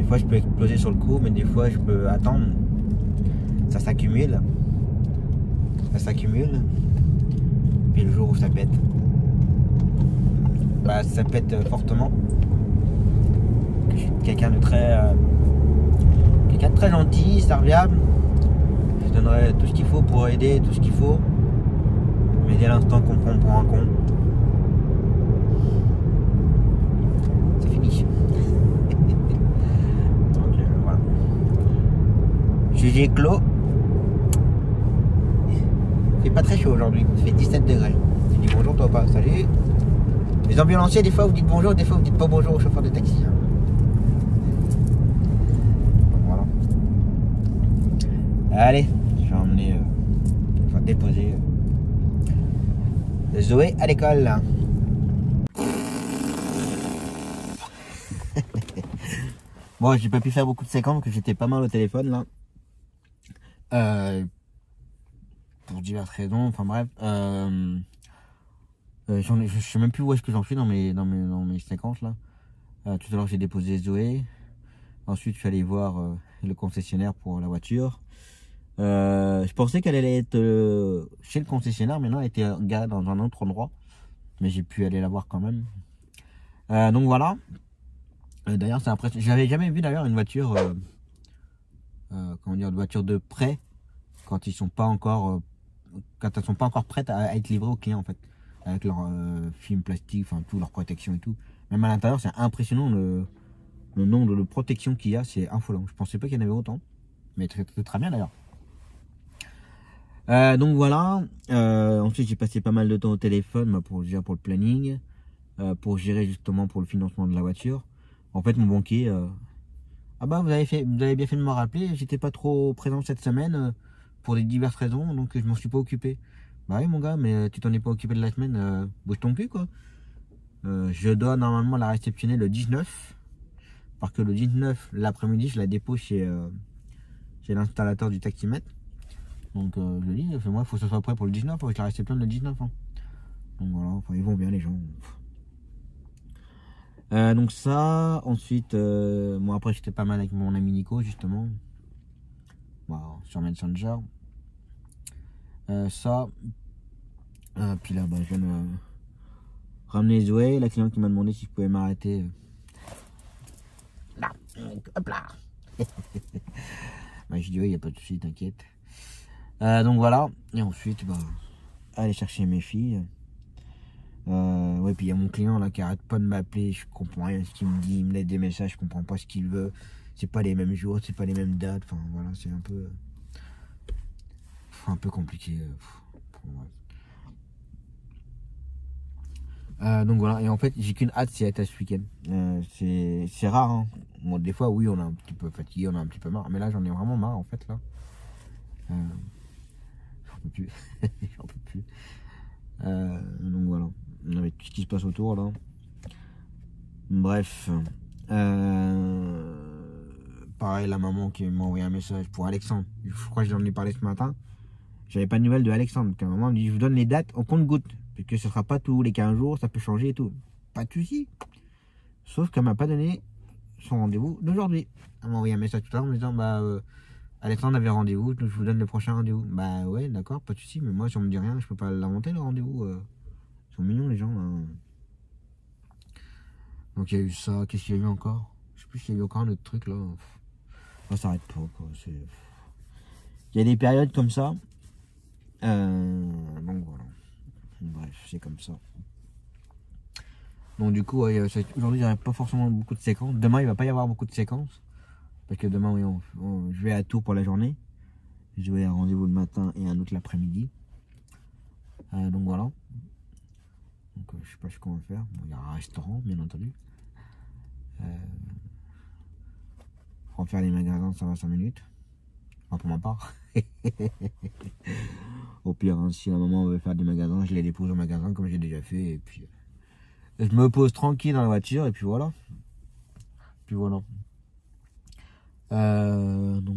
S2: fois je peux exploser sur le coup, mais des fois je peux attendre. Ça s'accumule. Ça s'accumule. Puis le jour où ça pète, bah, ça pète fortement. Je suis quelqu'un de très gentil, serviable. Je donnerai tout ce qu'il faut pour aider, tout ce qu'il faut. Mais dès l'instant qu'on prend pour un con, c'est fini. Donc voilà. GG clos. Il fait pas très chaud aujourd'hui, il fait 17 degrés. Tu dis bonjour toi ou pas? Salut. Les ambulanciers, des fois vous dites bonjour, des fois vous dites pas bonjour aux chauffeurs de taxi. Voilà. Allez, je vais emmener, enfin déposer Zoé à l'école. Bon, j'ai pas pu faire beaucoup de séquences parce que j'étais pas mal au téléphone là. Pour diverses raisons, enfin bref. Je sais même plus où est-ce que j'en suis dans mes séquences là. Tout à l'heure j'ai déposé Zoé. Ensuite je suis allé voir le concessionnaire pour la voiture. Je pensais qu'elle allait être chez le concessionnaire, mais non, elle était garée dans un autre endroit. Mais j'ai pu aller la voir quand même. Donc voilà. D'ailleurs c'est impressionnant. J'avais jamais vu d'ailleurs une voiture, comment dire, une voiture de prêt quand ils sont pas encore, quand elles sont pas encore prêtes à être livrées aux clients en fait, avec leur film plastique, enfin tout, leur protection et tout. Même à l'intérieur c'est impressionnant le nombre de protections qu'il y a, c'est affolant. Je pensais pas qu'il y en avait autant, mais très bien d'ailleurs. Donc voilà. Ensuite j'ai passé pas mal de temps au téléphone pour le planning, pour gérer justement pour le financement de la voiture. En fait mon banquier, ah bah vous avez bien fait de me rappeler, j'étais pas trop présent cette semaine pour des diverses raisons, donc je m'en suis pas occupé. Bah oui mon gars, mais tu t'en es pas occupé de la semaine, bouge ton cul quoi. Je dois normalement la réceptionner le 19, parce que le 19 l'après-midi je la dépose chez l'installateur du taximètre. Donc je lui dis, moi il faut que ça soit prêt pour le 19, faut que je la réceptionne le 19. Hein. Donc voilà, enfin, ils vont bien les gens. Donc ça, ensuite, moi après j'étais pas mal avec mon ami Nico justement, wow, sur Messenger. Ça, puis là bah, je viens de ramener Zoé, la cliente qui m'a demandé si je pouvais m'arrêter. Là, hop là. Bah, je dis oui, il n'y a pas de souci, t'inquiète. Donc voilà, et ensuite bah, aller chercher mes filles. Ouais, puis il y a mon client là qui arrête pas de m'appeler, je comprends rien ce qu'il me dit, il me laisse des messages, je comprends pas ce qu'il veut, c'est pas les mêmes jours, c'est pas les mêmes dates, enfin voilà, c'est un peu compliqué. Donc voilà, et en fait j'ai qu'une hâte, c'est être ce week-end. C'est rare, hein. Bon, des fois oui on est un petit peu fatigué, on a un petit peu marre, mais là j'en ai vraiment marre en fait là. J'en peux plus, j'en peux plus. Donc voilà, avec tout ce qui se passe autour là. Bref, pareil, la maman qui m'a envoyé un message pour Alexandre. Je crois que j'en ai parlé ce matin. J'avais pas de nouvelles de Alexandre. La maman me dit, je vous donne les dates au compte-gouttes, parce que ce sera pas tous les 15 jours, ça peut changer et tout. Pas de soucis. Sauf qu'elle m'a pas donné son rendez-vous d'aujourd'hui. Elle m'a envoyé un message tout à l'heure en me disant, bah Alexandre avait rendez-vous, donc je vous donne le prochain rendez-vous. Bah ouais, d'accord, pas de soucis, mais moi si on me dit rien, je peux pas l'inventer le rendez-vous. Ils sont mignons les gens. Hein. Donc il y a eu ça, qu'est-ce qu'il y a eu encore? Je sais plus s'il y a eu encore un autre truc là. Ça s'arrête pas quoi. Il y a des périodes comme ça. Donc voilà. Bref, c'est comme ça. Donc du coup, ouais, aujourd'hui j'aurai pas forcément beaucoup de séquences. Demain il va pas y avoir beaucoup de séquences. Parce que demain, oui, je vais à Tours pour la journée. Je vais à un rendez-vous le matin et un autre l'après-midi. Donc voilà. Donc je sais pas ce qu'on va faire. Bon, il y a un restaurant, bien entendu. Pour faire les magasins, ça va 5 minutes. Enfin, pour ma part. Au pire, hein, si la maman veut faire des magasins, je les dépose au magasin comme j'ai déjà fait. Et puis, je me pose tranquille dans la voiture et puis voilà. Donc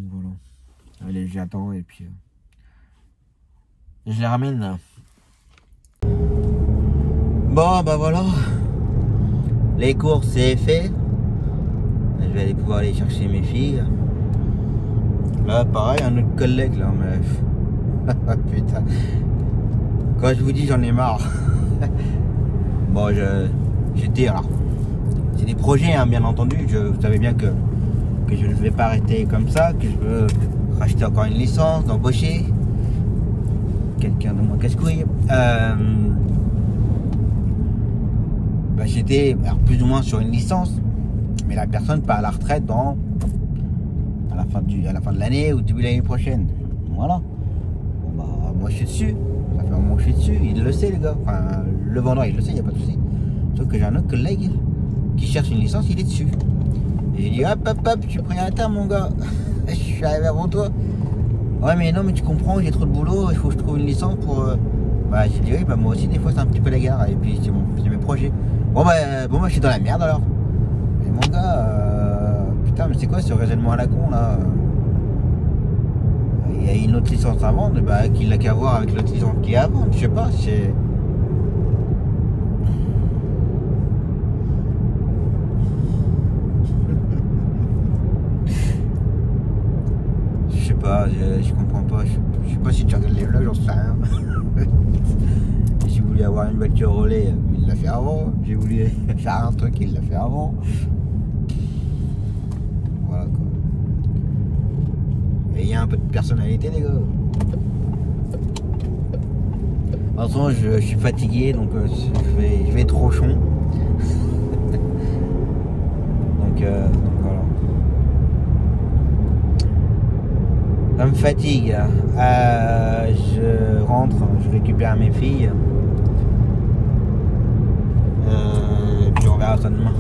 S2: voilà. Allez, j'attends et puis je les ramène là. Bon bah voilà. Les courses c'est fait. Je vais aller pouvoir aller chercher mes filles. Là, pareil, un autre collègue là, mais putain. Quand je vous dis, j'en ai marre. Bon, je dis alors. C'est des projets, hein, bien entendu. Vous savez bien que je ne vais pas arrêter comme ça, que je veux racheter encore une licence, d'embaucher quelqu'un de moins casse-couille. Bah, j'étais plus ou moins sur une licence, mais la personne part à la retraite à la fin de l'année ou début de l'année prochaine. Voilà. Bon, bah, moi je suis dessus. Ça fait un moment que je suis dessus. Il le sait, les gars. Enfin, le vendeur, il le sait, il n'y a pas de souci. Sauf que j'ai un autre collègue qui cherche une licence, il est dessus. Et j'ai dit, hop, je suis pris à terre, mon gars. Je suis arrivé avant toi. Ouais, mais non, mais tu comprends, j'ai trop de boulot, il faut que je trouve une licence pour. Bah, j'ai dit, oui, bah, moi aussi, des fois, c'est un petit peu la gare. Et puis, c'est mes projets. Bon, bah, je suis dans la merde alors. Mais mon gars, putain, mais c'est quoi ce raisonnement à la con là? Il y a une autre licence à vendre, bah, qu'il n'a qu'à voir avec l'autre licence qui est à vendre. Je sais pas, c'est. Je sais pas, je comprends pas. Je sais pas si tu regardes les vlogs, j'en sais rien. J'ai voulu avoir une voiture relais, il l'a fait avant. J'ai voulu faire un truc, il l'a fait avant. Voilà quoi. Et il y a un peu de personnalité, les gars. De toute façon, je suis fatigué, donc je vais être rochon. donc voilà. Ça me fatigue. Je rentre, je récupère mes filles. Et puis on verra ça demain.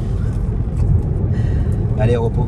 S2: Allez, repos.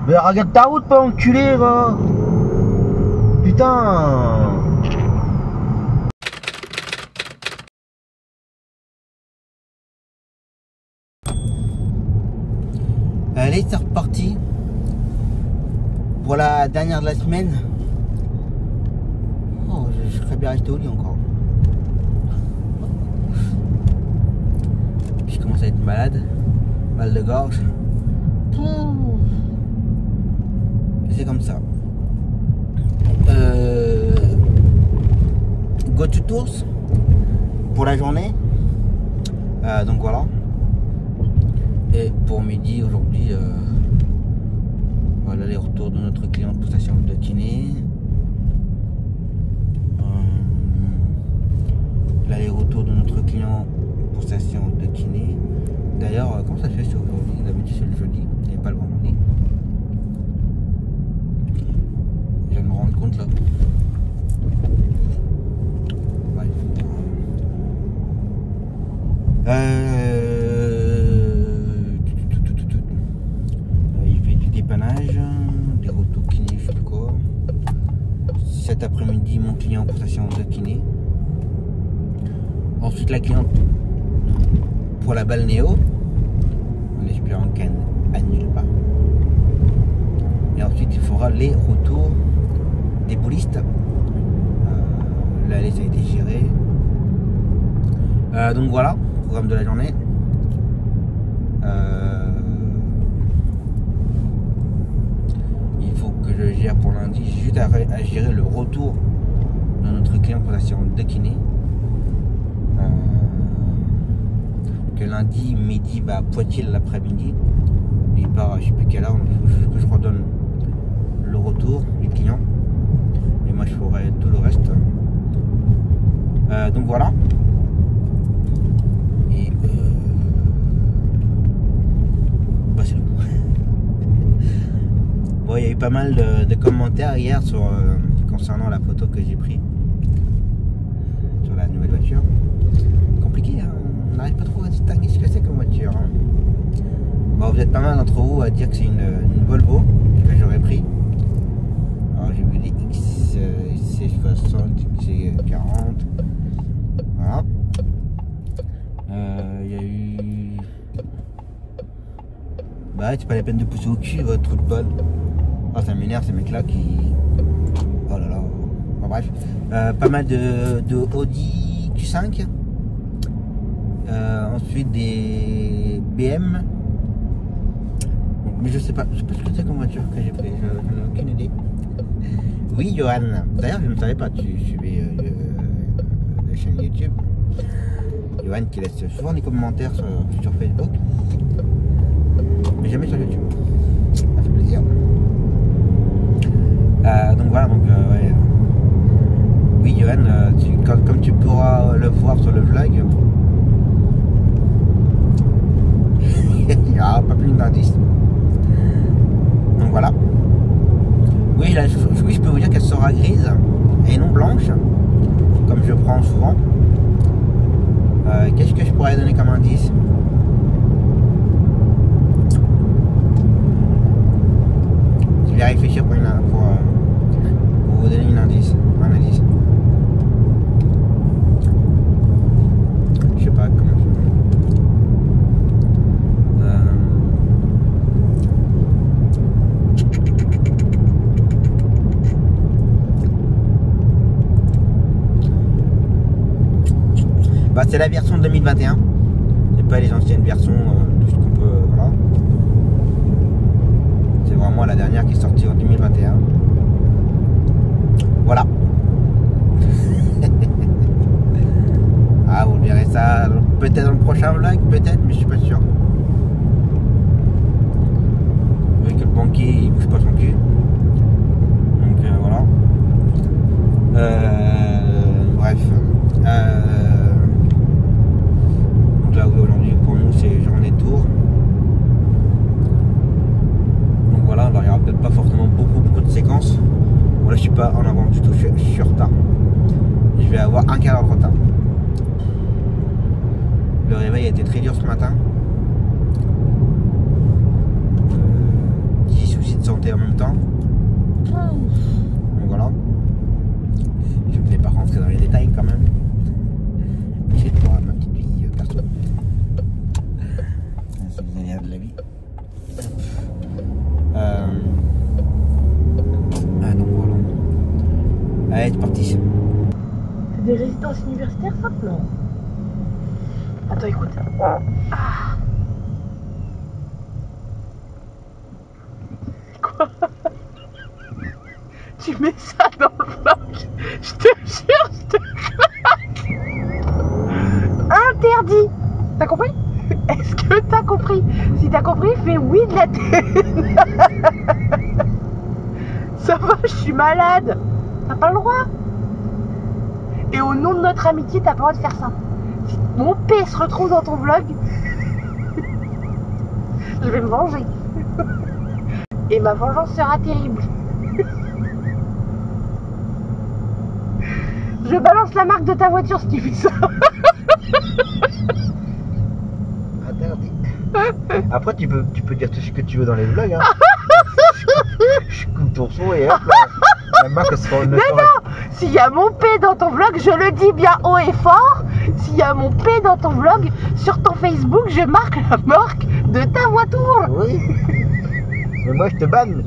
S2: Mais regarde ta route, pas enculé, va. Putain. Allez, c'est reparti pour la dernière de la semaine. Oh, je serais bien resté au lit encore. Je commence à être malade, mal de gorge. C'est comme ça. Go to Tours pour la journée. Donc voilà. Et pour midi aujourd'hui, voilà les retours de notre client pour station de kiné. L'aller-retour de notre client pour station de kiné. D'ailleurs, comment ça se fait sur aujourd'hui? D'habitude c'est le jeudi et pas le vendredi. Je viens de me rendre compte là. Ouais. Il fait du dépannage, des retours kiné, je sais plus quoi. Cet après-midi, mon client pour sa séance de kiné. Ensuite, la cliente pour la balnéo, en espérant qu'elle n'annule pas. Et ensuite, il fera les retours des polistes. L'aller, ça a été géré. Donc voilà, programme de la journée. Il faut que je gère pour l'instant lundi, j'ai juste à gérer le retour de notre client pour la séance de kiné. Que lundi midi va à Poitiers l'après-midi. Il part à je sais plus quelle heure, donc il faut que je redonne le retour du client. Et moi je ferai tout le reste. Donc voilà. Et bah c'est tout. Bon, il y a eu pas mal de commentaires hier sur, concernant la photo que j'ai prise sur la nouvelle voiture. Compliqué, hein, on n'arrive pas trop à distinguer ce que c'est comme voiture. Hein. Bon, vous êtes pas mal d'entre vous à dire que c'est une Volvo que j'aurais pris. Alors j'ai vu les XC60, XC40. Voilà. Il y a eu. Bah c'est pas la peine de pousser au cul votre trou de balle. Ah ça m'énerve ces mecs là qui. Oh là là. Bon, bref. Pas mal de Audi Q5. Ensuite des BM. Mais je sais pas ce que c'est comme voiture que j'ai pris, je n'ai aucune idée. Oui Johan, d'ailleurs je ne savais pas, tu suivais la chaîne YouTube. Johan qui laisse souvent des commentaires sur Facebook, mais jamais sur YouTube. Ça fait plaisir. Donc voilà, donc ouais. Oui Johan, comme tu pourras le voir sur le vlog, il n'y aura pas plus d'indices. Donc voilà. Oui, je peux vous dire qu'elle sera grise et non blanche, comme je prends souvent. Qu'est-ce que je pourrais donner comme indice? Je vais réfléchir pour vous donner un indice. Je sais pas comment je... Bah, c'est la version 2021, c'est pas les anciennes versions, tout ce qu'on peut, voilà. C'est vraiment la dernière qui est sortie en 2021. Voilà. Ah, vous verrez ça peut-être dans le prochain vlog, peut-être, mais je suis pas sûr. Vous voyez que le banquier il bouge pas son cul. Donc voilà. Bref. Là aujourd'hui pour nous c'est journée de tour. Donc voilà, alors il n'y aura peut-être pas forcément beaucoup de séquences. Bon là je suis pas en avant du tout, je suis en retard. Je vais avoir un quart d'heure de retard. Le réveil a été très dur ce matin. 10 soucis de santé en même temps. Donc voilà. Je ne vais pas rentrer dans les détails quand même. J'ai le droit à ma petite vie perso. C'est les aléas de la vie. Donc voilà. Allez, c'est parti.
S7: C'est des résidences universitaires, ça? Non. Attends, écoute. Ah. Quoi? Tu mets ça dans le vlog? Je te jure, je te claque. Interdit. T'as compris? Est-ce que t'as compris? Si t'as compris, fais oui de la tête. Ça va, je suis malade. T'as pas le droit. Et au nom de notre amitié, t'as pas le droit de faire ça. Si mon P se retrouve dans ton vlog, je vais me venger. Et ma vengeance sera terrible. Je balance la marque de ta voiture si tu fais ça.
S2: Interdit. Après tu peux dire tout ce que tu veux dans les vlogs. Hein. Je coupe ton son et hop là, la marque sera...
S7: Non, s'il y a mon P dans ton vlog, je le dis bien haut et fort. S'il y a mon P dans ton vlog, sur ton Facebook, je marque la marque de ta voiture.
S2: Oui. Mais moi je te banne.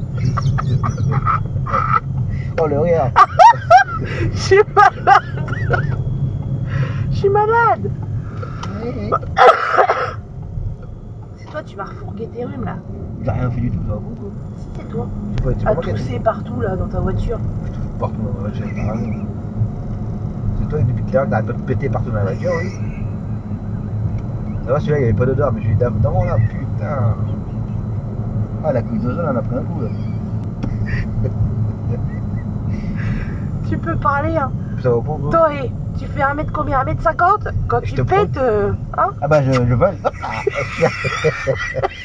S2: Oh le rire.
S7: Je suis malade. Je suis malade.
S2: Oui.
S7: C'est toi tu vas refourguer tes rhumes là.
S2: J'ai rien fait du tout, ça va beaucoup.
S7: Si c'est toi.
S2: C'est
S7: À
S2: pas moi qui ai fait.
S7: tousser partout là dans ta voiture.
S2: Partout dans la voiture, t'as raison. C'est toi depuis tout à l'heure que t'arrêtes pas de péter partout dans la voiture, oui. Ça va, celui-là il avait pas d'odeur, mais je lui ai dit non là, putain. Ah, la couille d'ozone elle a pris un coup là.
S7: Tu peux parler hein.
S2: Ça va pour vous.
S7: Toi, et tu fais 1 mètre combien? 1m50? Quand
S2: Je
S7: tu
S2: te
S7: pètes, hein?
S2: Ah bah je vole.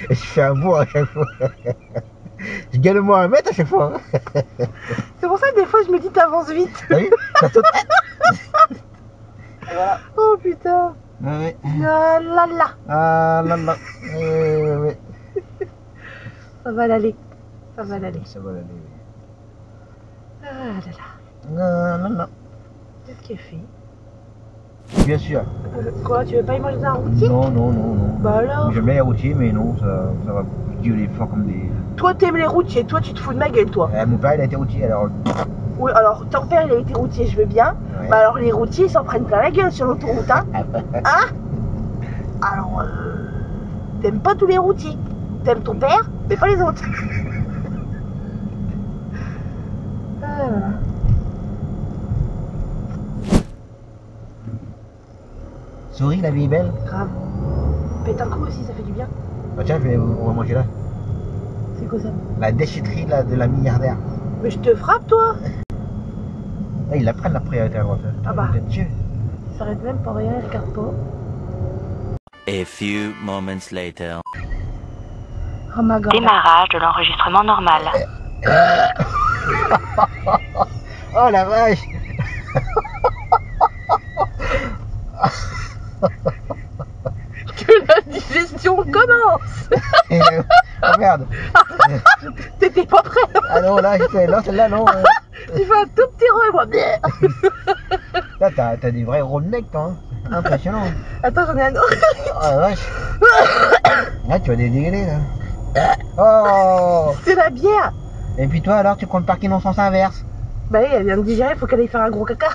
S2: Et je fais un bourg à chaque fois. Je gagne au moins 1 mètre à chaque fois. Hein.
S7: C'est pour ça que des fois je me dis t'avances vite.
S2: T'as vu? Ça saute. Voilà.
S7: Oh putain.
S2: Ouais.
S7: La la la.
S2: Ah là là. Ouais.
S7: Ça va l'aller. Ça va l'aller.
S2: Ça va aller.
S7: Ah là là.
S2: Non, non, non.
S7: Qu'est-ce qu'il fait?
S2: Bien sûr.
S7: Quoi, tu veux pas y manger un routier?
S2: Non, non, non, non.
S7: Bah alors?
S2: J'aime bien les routiers, mais non, ça va gueuler fort comme des.
S7: Toi t'aimes les routiers, toi tu te fous de ma gueule toi.
S2: Mon père il a été routier alors.
S7: Oui, alors ton père il a été routier, je veux bien.
S2: Ouais.
S7: Bah alors les routiers ils s'en prennent plein la gueule sur l'autoroute, hein? Hein? Alors, t'aimes pas tous les routiers. T'aimes ton père, mais pas les autres. Ah.
S2: Souris, la vie est belle.
S7: Grave. Pète un coup aussi, ça fait du bien.
S2: Ah, tiens, on va manger là.
S7: C'est quoi ça?
S2: La déchetterie là, de la milliardaire.
S7: Mais je te frappe toi.
S2: Là, ils la prennent la priorité à droite.
S7: Ah bah.
S2: Dieu.
S7: Il s'arrête même pour rien, il regarde pas.
S8: A few moments later.
S7: Oh ma god.
S6: Démarrage de l'enregistrement normal.
S2: Oh la vache.
S7: Que la digestion commence.
S2: Oh merde.
S7: T'étais pas prêt.
S2: Ah non, là, celle-là, non.
S7: Tu fais un tout petit roi et moi.
S2: Là, t'as des vrais rednecks, toi. Hein. Impressionnant.
S7: Attends, j'en ai un autre.
S2: Oh la vache. Là, tu vas dégueuler, là. Oh.
S7: C'est la bière.
S2: Et puis toi, alors, tu prends le parking en sens inverse.
S7: Bah oui, elle vient de digérer, faut qu'elle aille faire un gros caca.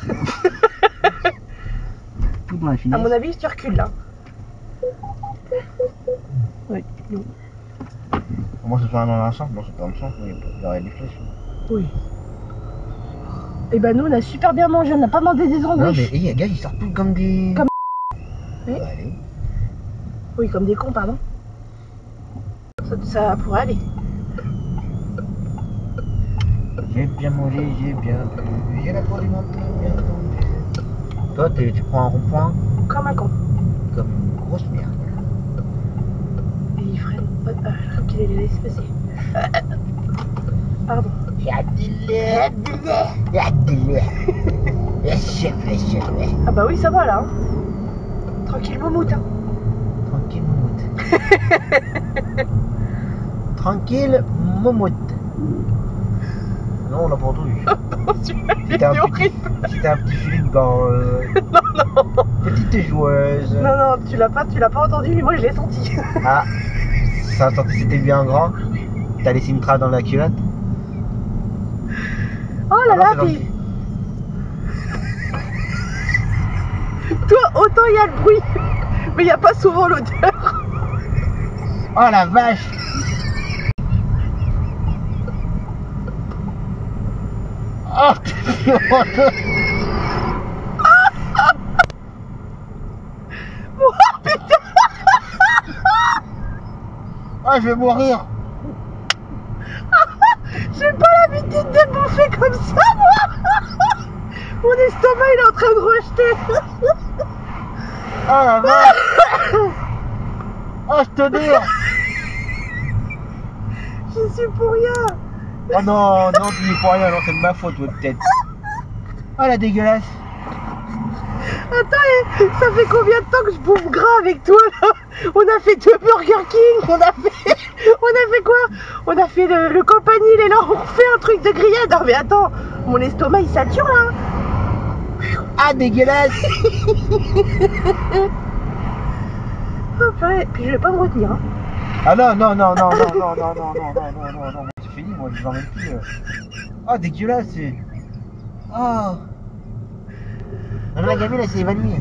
S2: Tout dans la
S7: À
S2: finesse.
S7: mon avis, tu recules là. Oui.
S2: Comment ça se fait dans un sens? Non, c'est pas dans le sens, mais il y aurait des flèches.
S7: Oui. Et bah nous, on a super bien mangé, on n'a pas demandé des
S2: Non, mais
S7: sandwichs.
S2: les gars, ils sortent tout comme des.
S7: Comme- Oui.
S2: Bah, allez.
S7: Oui, comme des cons, pardon. Ça pourrait aller.
S2: J'ai bien mangé, j'ai bien bu, j'ai la peau du ventre bien tombée. Toi, tu prends un rond-point
S7: Comme un con.
S2: comme une grosse merde.
S7: Et il freine pas. Ah, je crois qu'il allait laisser passer. Pardon. Ah bah oui, ça va là. Hein. Tranquille, moumoute. Hein.
S2: Tranquille, moumoute. Tranquille, moumoute. Non, on l'a pas entendu. C'était un petit Philippe dans Petite joueuse.
S7: Non, non, tu l'as pas entendu, mais moi je l'ai senti.
S2: Ah, ça a senti, c'était bien grand. T'as laissé une trace dans la culotte.
S7: Oh là
S2: Ah non,
S7: là,
S2: c'est
S7: puis... Toi, autant il y a le bruit, mais il n'y a pas souvent l'odeur.
S2: Oh la vache. Oh
S7: Oh putain.
S2: Oh, je vais mourir.
S7: J'ai pas l'habitude de bouffer comme ça, moi. Mon estomac, il est en train de rejeter.
S2: Oh la vache. Oh, je te dis.
S7: Je suis pour rien.
S2: Oh non, non, tu dis pour rien, non, c'est de ma faute, ouais, peut-être. Oh la dégueulasse.
S7: Attends, ça fait combien de temps que je bouffe gras avec toi là? On a fait 2 Burger King, on a fait quoi? On a fait le Campanile et là on refait un truc de grillade. Non mais attends, mon estomac il sature là.
S2: Ah dégueulasse.
S7: Oh purée, puis je vais pas me retenir. Hein.
S2: Ah non, non, non, non, non, non, non, non, non, non, non, non, non, c'est fini, moi je n'en même plus. Oh dégueulasse, c'est. Oh. Non, la gamine elle s'est évanouie.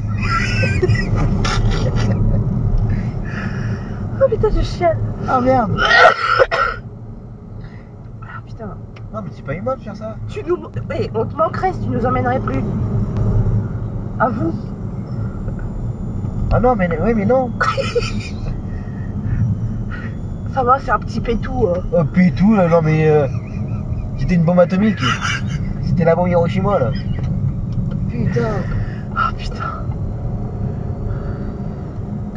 S7: Oh putain, je chiale.
S2: Ah merde.
S7: Ah putain.
S2: Non mais c'est pas humain de faire ça.
S7: Tu nous... Mais on te manquerait si tu nous emmènerais plus. À vous.
S2: Ah non mais oui mais non.
S7: Ça va, c'est un petit pétou.
S2: Oh pétou là, non mais c'était une bombe atomique. C'était la bombe Hiroshima là. Putain.
S7: Ah putain.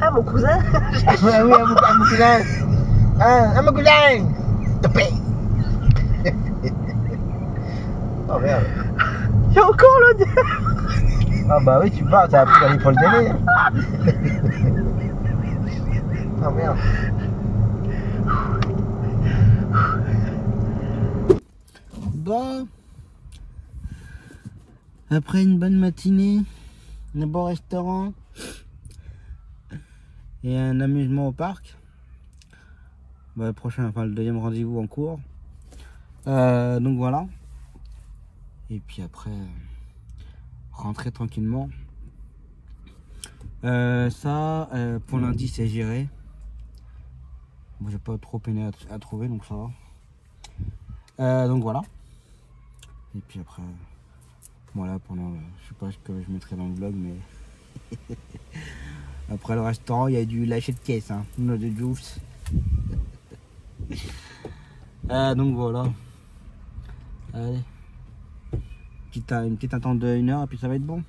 S7: Ah mon cousin.
S2: Ah oui, à mon cousin. Ah mon cousin. Topé. Oh merde.
S7: Il y a encore l'odeur.
S2: Ah bah oui tu parles, ça a pris d'aller pour le donner. Oh merde. Bon. Après une bonne matinée, un bon restaurant et un amusement au parc. Bah, le deuxième rendez-vous en cours. Donc voilà. Et puis après, rentrer tranquillement. Pour lundi, c'est géré. Moi, j'ai pas trop peiné à trouver, donc ça va. Donc voilà. Et puis après, voilà, je sais pas ce que je mettrai dans le vlog, mais après le restaurant, il y a du lâcher de caisse, hein, de juice. Donc voilà. Allez. Une petite attente de 1 heure et puis ça va être bon.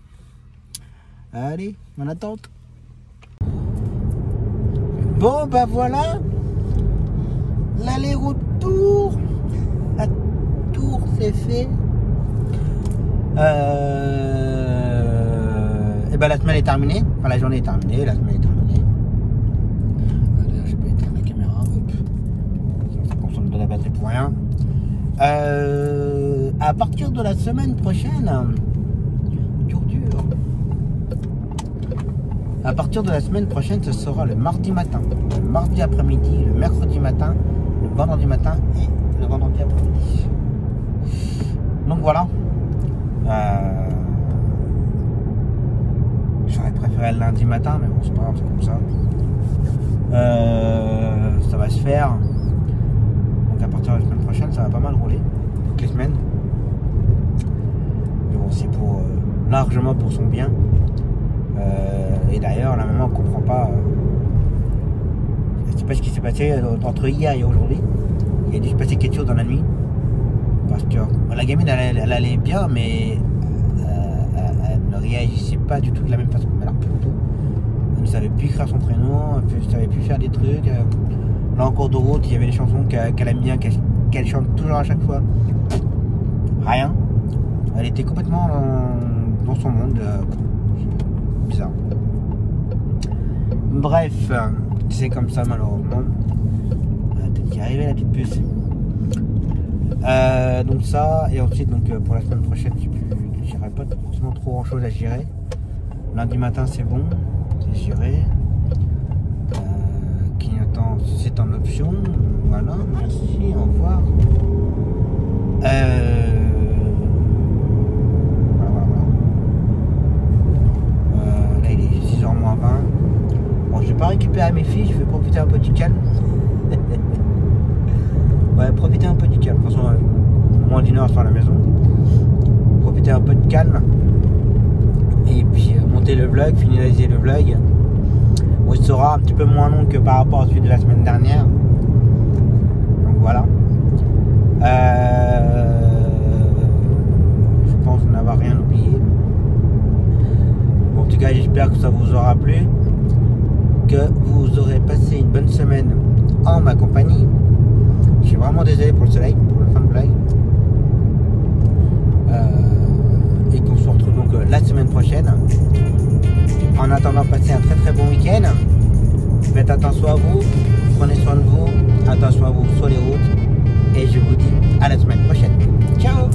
S2: Allez, en attente. Bon bah voilà. L'aller-retour. La tour c'est fait. Et ben la semaine est terminée. Enfin la journée est terminée, la semaine est terminée. D'ailleurs j'ai pas éteint la caméra. Hop. Ça consomme de la batterie pour rien. À partir de la semaine prochaine, à partir de la semaine prochaine, ce sera le mardi matin, le mardi après-midi, le mercredi matin, le vendredi matin et le vendredi après-midi. Donc voilà. J'aurais préféré le lundi matin, mais bon, c'est pas grave, c'est comme ça. Ça va se faire. Donc à partir de la semaine prochaine, ça va pas mal rouler. Toutes les semaines. Mais bon, c'est pour largement pour son bien. Et d'ailleurs, la maman ne comprend pas. Je ne sais pas ce qui s'est passé entre hier et aujourd'hui. Il a dû se passer quelque chose dans la nuit. Parce que la gamine, elle allait bien, mais elle ne réagissait pas du tout de la même façon. Alors, plus du tout. Elle ne savait plus écrire son prénom, elle ne savait plus faire des trucs. Là, en cours de route, il y avait des chansons qu'elle aime bien, qu'elle chante toujours à chaque fois. Rien. Elle était complètement dans son monde. Bizarre. Bref, c'est comme ça malheureusement. Peut-être y arriver la petite puce. Donc ça, et ensuite donc pour la semaine prochaine, je n'irai pas forcément trop grand chose à gérer. Lundi matin c'est bon, c'est géré. Clignotant c'est en option. Voilà, merci, au revoir. Là il est 6h moins 20. Bon, je vais pas récupérer mes filles, je vais profiter un peu du calme. Ouais, profiter un peu du calme. De toute façon, moins d'1 heure sur la maison. Profiter un peu de calme. Et puis monter le vlog, finaliser le vlog. Où il sera un petit peu moins long que par rapport à celui de la semaine dernière. Donc voilà. Je pense n'avoir rien oublié. Bon, en tout cas, j'espère que ça vous aura plu. Que vous aurez passé une bonne semaine en ma compagnie. Je suis vraiment désolé pour le soleil, pour la fin de blague. Et qu'on se retrouve donc la semaine prochaine. En attendant, passez un très très bon week-end. Faites attention à vous, prenez soin de vous, attention à vous sur les routes. Et je vous dis à la semaine prochaine. Ciao!